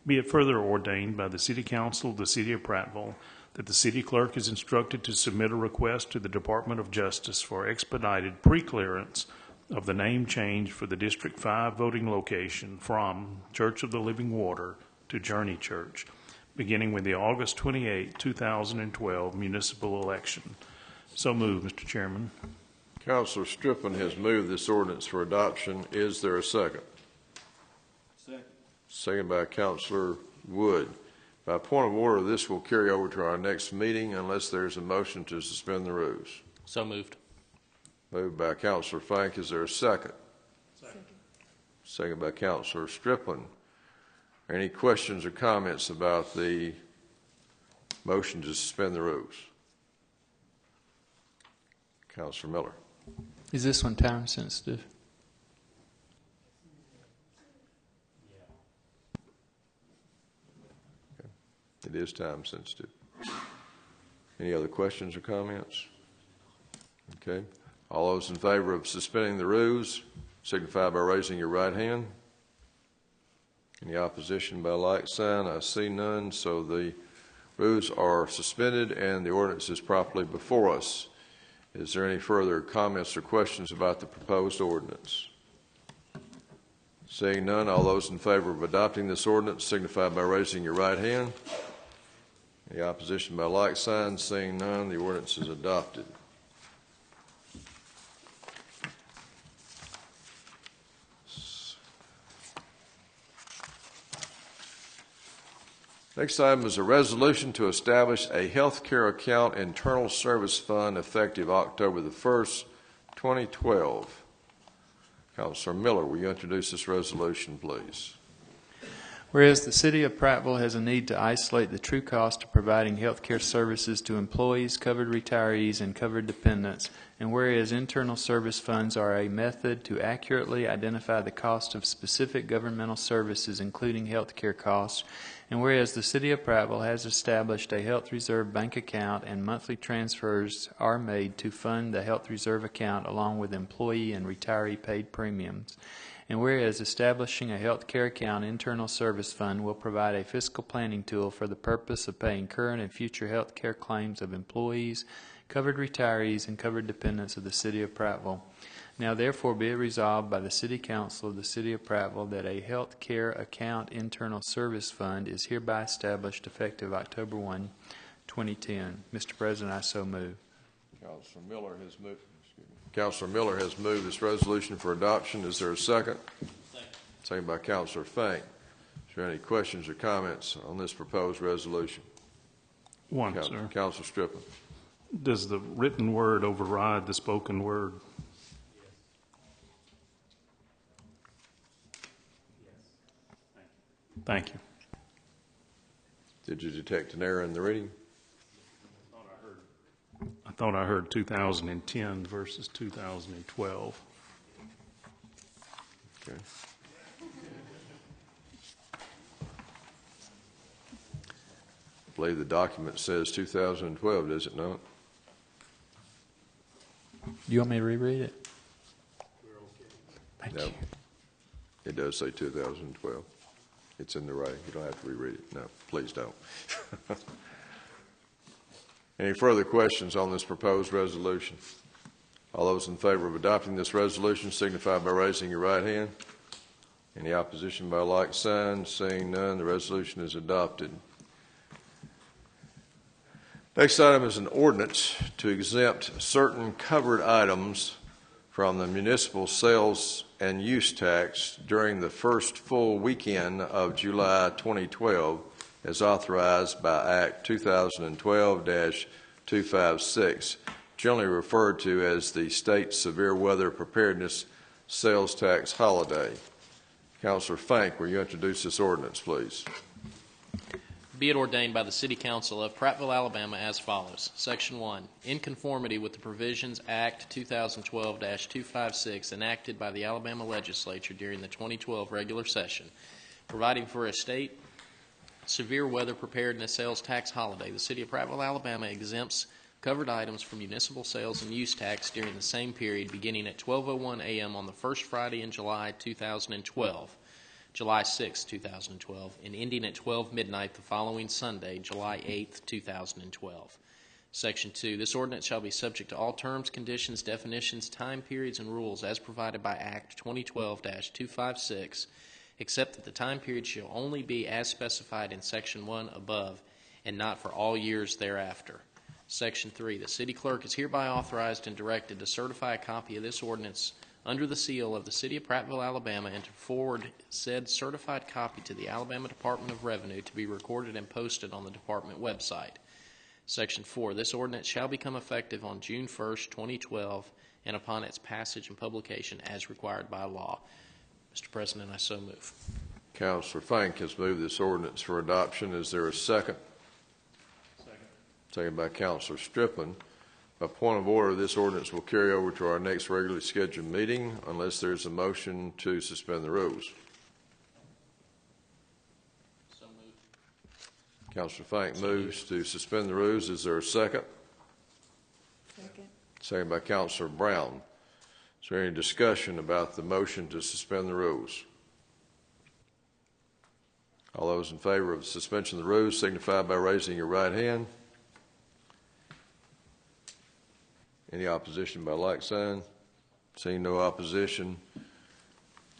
Be it further ordained by the City Council of the City of Prattville that the City Clerk is instructed to submit a request to the Department of Justice for expedited pre-clearance of the name change for the District 5 voting location from Church of the Living Water to Journey Church, beginning with the August 28, 2012 municipal election. So moved, Mr. Chairman. Councilor Striplin has moved this ordinance for adoption. Is there a second? Second. Second by Councilor Wood. By point of order, this will carry over to our next meeting unless there's a motion to suspend the rules. So moved. Moved by Councilor Fink. Is there a second? Second by Councilor Striplin. Any questions or comments about the motion to suspend the rules? Councilor Miller. Is this one time sensitive? Okay. It is time sensitive. Any other questions or comments? Okay. All those in favor of suspending the rules signify by raising your right hand. Any opposition by like sign? I see none, so the rules are suspended and the ordinance is properly before us. Is there any further comments or questions about the proposed ordinance? Seeing none, all those in favor of adopting this ordinance signify by raising your right hand. Any opposition by like sign? Seeing none, the ordinance is adopted. Next item is a resolution to establish a health care account internal service fund effective October the 1st, 2012. Councilor Miller, will you introduce this resolution, please? Whereas the City of Prattville has a need to isolate the true cost of providing health care services to employees, covered retirees, and covered dependents, and whereas internal service funds are a method to accurately identify the cost of specific governmental services, including health care costs, and whereas the City of Prattville has established a health reserve bank account and monthly transfers are made to fund the health reserve account along with employee and retiree paid premiums, and whereas establishing a health care account internal service fund will provide a fiscal planning tool for the purpose of paying current and future health care claims of employees, covered retirees, and covered dependents of the City of Prattville. Now therefore be it resolved by the City Council of the City of Prattville that a health care account internal service fund is hereby established effective October 1, 2010. Mr. President, I so move. Councilor Miller has moved. Councilor Miller has moved this resolution for adoption. Is there a second? Second by Councilor Fink. Is there any questions or comments on this proposed resolution? One, sir. Councilor Striplin. Does the written word override the spoken word? Thank you. Did you detect an error in the reading? I thought I heard 2010 versus 2012. Okay. I believe the document says 2012, does it not? Do you want me to reread it? No. It does say 2012. It's in the writing. You don't have to reread it. No, please don't. Any further questions on this proposed resolution? All those in favor of adopting this resolution signify by raising your right hand. Any opposition by like sign? Seeing none, the resolution is adopted. Next item is an ordinance to exempt certain covered items from the municipal sales and use tax during the first full weekend of July 2012 as authorized by Act 2012-256, generally referred to as the State Severe Weather Preparedness Sales Tax Holiday. Councilor Fink, will you introduce this ordinance, please? Be it ordained by the City Council of Prattville, Alabama as follows. Section 1. In conformity with the provisions Act 2012-256 enacted by the Alabama Legislature during the 2012 regular session, providing for a state severe weather preparedness sales tax holiday, the City of Prattville, Alabama exempts covered items from municipal sales and use tax during the same period beginning at 12:01 a.m. on the first Friday in July 2012. July 6, 2012, and ending at 12 midnight the following Sunday, July 8, 2012. Section 2. This ordinance shall be subject to all terms, conditions, definitions, time periods, and rules as provided by Act 2012-256, except that the time period shall only be as specified in Section 1 above, and not for all years thereafter. Section 3. The City Clerk is hereby authorized and directed to certify a copy of this ordinance under the seal of the City of Prattville, Alabama, and to forward said certified copy to the Alabama Department of Revenue to be recorded and posted on the department website. Section 4, this ordinance shall become effective on June 1st, 2012, and upon its passage and publication as required by law. Mr. President, I so move. Councilor Fink has moved this ordinance for adoption. Is there a second? Second by Councilor Striplin. By point of order, this ordinance will carry over to our next regularly scheduled meeting unless there's a motion to suspend the rules. So moved. Councilor Fink moves to suspend the rules. Is there a second? Second. Second by Councilor Brown. Is there any discussion about the motion to suspend the rules? All those in favor of suspension of the rules signify by raising your right hand. Any opposition by like sign? Seeing no opposition, the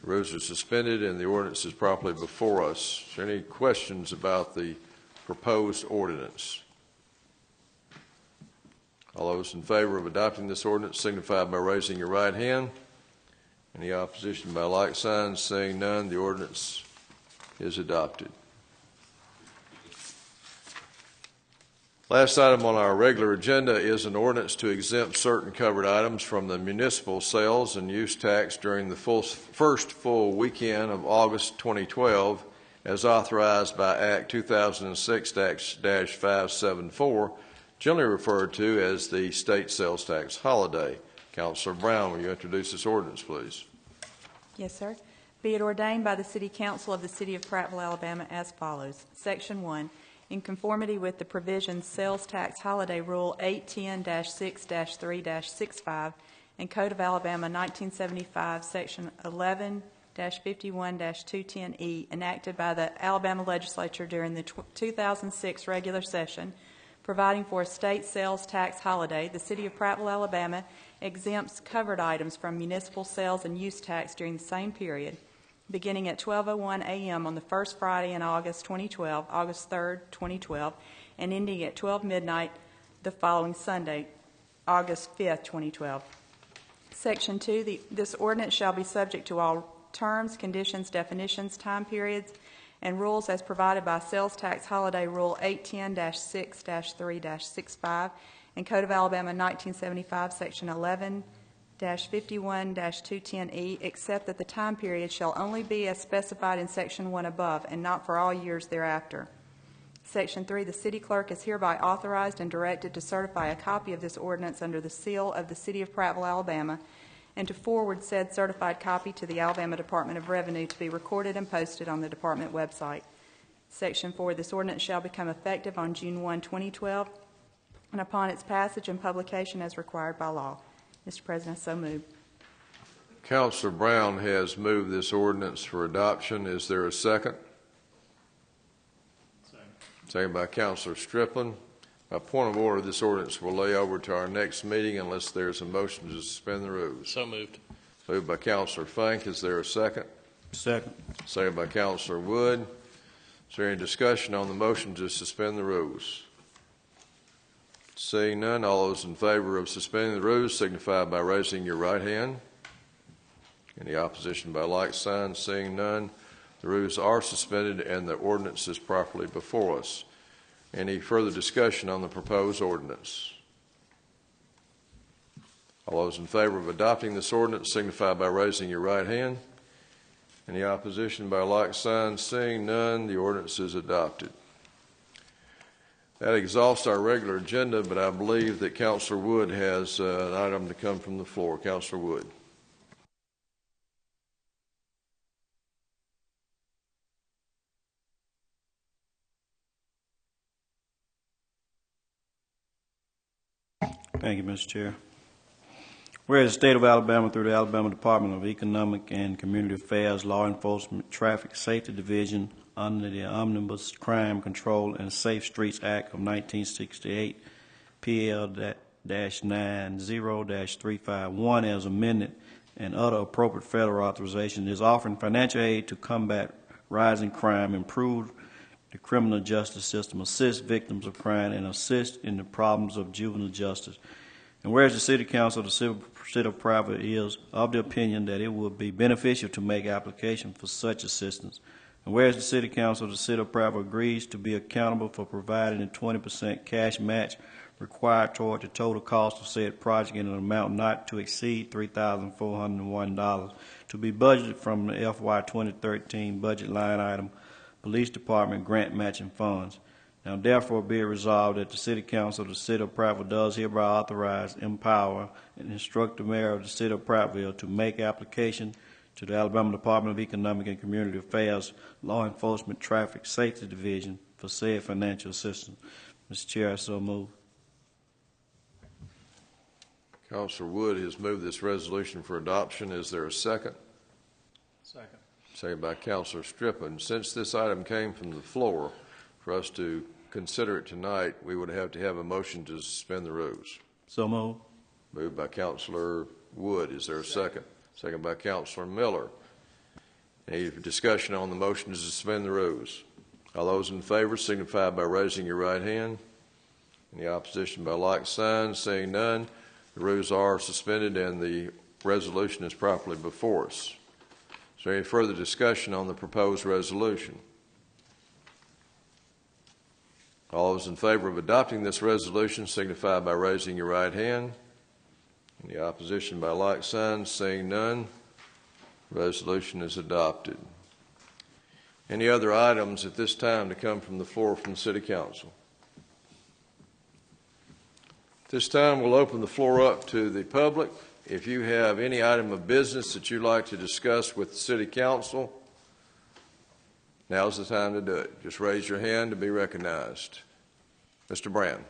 rules are suspended and the ordinance is properly before us. Is there any questions about the proposed ordinance? All those in favor of adopting this ordinance signify by raising your right hand. Any opposition by like sign? Seeing none, the ordinance is adopted. Last item on our regular agenda is an ordinance to exempt certain covered items from the municipal sales and use tax during the first full weekend of August 2012 as authorized by Act 2006-574, generally referred to as the state sales tax holiday. Councilor Brown, will you introduce this ordinance, please? Yes, sir. Be it ordained by the City Council of the City of Prattville, Alabama as follows. Section 1. In conformity with the provisions Sales Tax Holiday Rule 810-6-3-65 and Code of Alabama 1975, Section 11-51-210E, enacted by the Alabama Legislature during the 2006 regular session, providing for a state sales tax holiday, the City of Prattville, Alabama exempts covered items from municipal sales and use tax during the same period, beginning at 12:01 a.m. on the first Friday in August 2012, August 3rd, 2012, and ending at 12 midnight the following Sunday, August 5th, 2012. Section 2, this ordinance shall be subject to all terms, conditions, definitions, time periods, and rules as provided by Sales Tax Holiday Rule 810-6-3-65 and Code of Alabama 1975, Section 11-51-210E, except that the time period shall only be as specified in Section 1 above and not for all years thereafter. Section 3, the city clerk is hereby authorized and directed to certify a copy of this ordinance under the seal of the City of Prattville, Alabama, and to forward said certified copy to the Alabama Department of Revenue to be recorded and posted on the department website. Section 4, this ordinance shall become effective on June 1, 2012, and upon its passage and publication as required by law. Mr. President, I so move. Councilor Brown has moved this ordinance for adoption. Is there a second? Second by Councilor Striplin. By point of order, this ordinance will lay over to our next meeting unless there's a motion to suspend the rules. So moved. Moved by Councilor Fink. Is there a second? Second. Second by Councilor Wood. Is there any discussion on the motion to suspend the rules? Seeing none, all those in favor of suspending the rules signify by raising your right hand. Any opposition by like sign? Seeing none, the rules are suspended and the ordinance is properly before us. Any further discussion on the proposed ordinance? All those in favor of adopting this ordinance signify by raising your right hand. Any opposition by like sign? Seeing none, the ordinance is adopted. That exhausts our regular agenda, but I believe that Councilor Wood has an item to come from the floor. Councilor Wood. Thank you, Mr. Chair. Whereas the state of Alabama, through the Alabama Department of Economic and Community Affairs, Law Enforcement, Traffic Safety Division, under the Omnibus Crime Control and Safe Streets Act of 1968, PL-90-351 as amended, and other appropriate federal authorization, is offering financial aid to combat rising crime, improve the criminal justice system, assist victims of crime, and assist in the problems of juvenile justice. And whereas the City Council of the City of Prattville is of the opinion that it would be beneficial to make application for such assistance, And whereas the City Council of the City of Prattville agrees to be accountable for providing a 20% cash match required toward the total cost of said project in an amount not to exceed $3,401 to be budgeted from the FY 2013 budget line item, Police Department Grant Matching Funds. Now therefore be it resolved that the City Council of the City of Prattville does hereby authorize, empower, and instruct the Mayor of the City of Prattville to make application to the Alabama Department of Economic and Community Affairs Law Enforcement Traffic Safety Division for said financial assistance. Mr. Chair, I so move. Councilor Wood has moved this resolution for adoption. Is there a second? Second. Second by Councilor Striplin. Since this item came from the floor, for us to consider it tonight, we would have to have a motion to suspend the rules. So move. Moved by Councilor Wood. Is there a second? Second by Councilor Miller. Any discussion on the motion to suspend the rules? All those in favor signify by raising your right hand. Any opposition by like sign? Seeing none, the rules are suspended and the resolution is properly before us. Is there any further discussion on the proposed resolution? All those in favor of adopting this resolution signify by raising your right hand. Any opposition by like sign? Seeing none, resolution is adopted. Any other items at this time to come from the floor from the City Council? At this time, we'll open the floor up to the public. If you have any item of business that you'd like to discuss with the City Council, now's the time to do it. Just raise your hand to be recognized. Mr. Brand.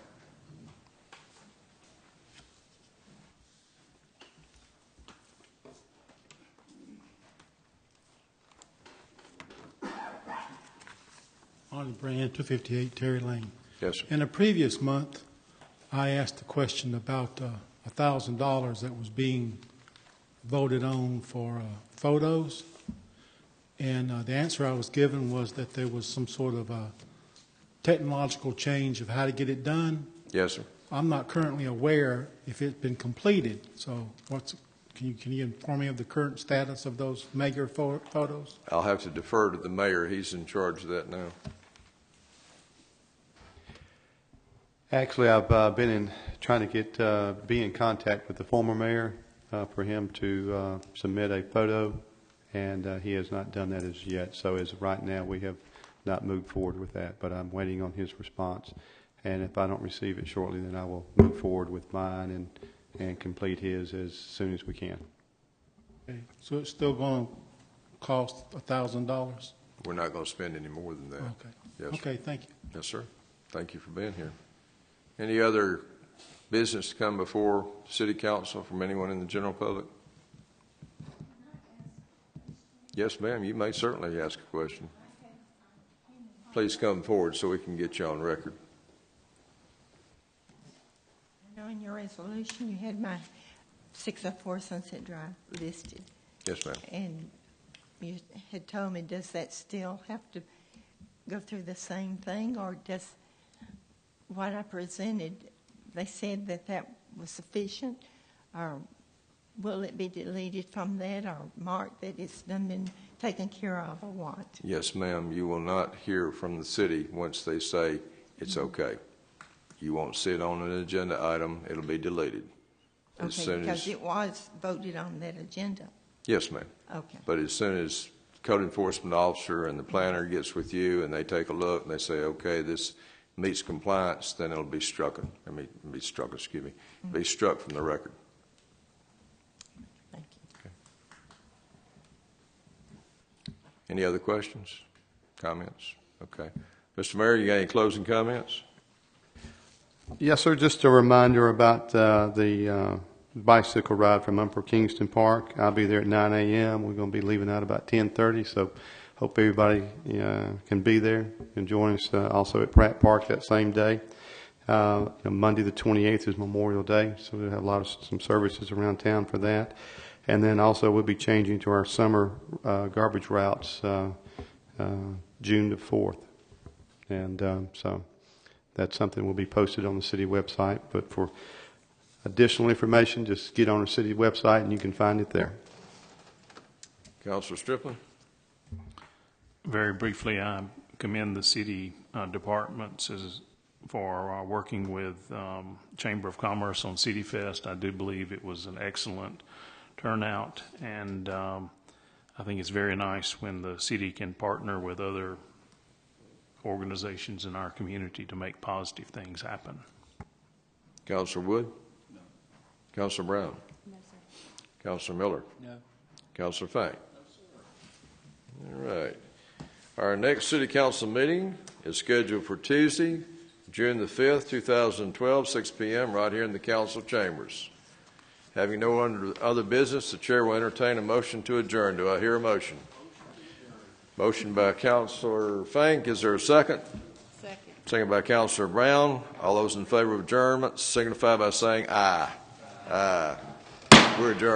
Arnie Brand, 258 Terry Lane. Yes, sir. In a previous month, I asked a question about $1,000 that was being voted on for photos, and the answer I was given was that there was some sort of a technological change of how to get it done. Yes, sir. I'm not currently aware if it's been completed, so can you inform me of the current status of those mayor photos? I'll have to defer to the mayor. He's in charge of that now. Actually, I've been trying to be in contact with the former mayor for him to submit a photo, and he has not done that as yet. So as of right now, we have not moved forward with that, but I'm waiting on his response. And if I don't receive it shortly, then I will move forward with mine and complete his as soon as we can. Okay. So it's still going to cost $1,000? We're not going to spend any more than that. Okay. Yes, okay, thank you. Yes, sir. Thank you for being here. Any other business to come before City Council from anyone in the general public? Yes, ma'am. You may certainly ask a question. Please come forward so we can get you on record. I know in your resolution you had my 604 Sunset Drive listed. Yes, ma'am. And you had told me, does that still have to go through the same thing, or does what I presented, they said that was sufficient, or will it be deleted from that or marked that it's done been taken care of, or what? Yes, ma'am. You will not hear from the city once they say it's okay. You won't see it on an agenda item. It'll be deleted. Okay, because it was voted on that agenda. Yes, ma'am. Okay. But as soon as the code enforcement officer and the planner gets with you and they take a look and they say, okay, this meets compliance, then it'll be struck. Be struck from the record. Thank you. Okay. Any other questions, comments? Okay. Mr. Mayor, you got any closing comments? Yes, sir. Just a reminder about the bicycle ride from Upper Kingston Park. I'll be there at 9 a.m. We're going to be leaving out about 10:30, so hope everybody can be there and join us also at Pratt Park that same day. Monday the 28th is Memorial Day, so we'll have some services around town for that. And then also we'll be changing to our summer garbage routes June the 4th. And so that's something will be posted on the city website. But for additional information, just get on our city website and you can find it there. Councilor Striplin? very briefly, I commend the city departments for working with Chamber of Commerce on City Fest. I do believe it was an excellent turnout, and I think it's very nice when the city can partner with other organizations in our community to make positive things happen. Councilor Wood? No. Councilor Brown? No, sir. Councilor Miller? No. Councilor Fang? All right. Our next city council meeting is scheduled for Tuesday, June the 5th, 2012, 6 p.m. right here in the council chambers. Having no other business, the chair will entertain a motion to adjourn. Do I hear a motion? Motion by Councilor Fink. Is there a second? Second. Second by Councilor Brown. All those in favor of adjournment signify by saying aye. Aye. We're adjourned.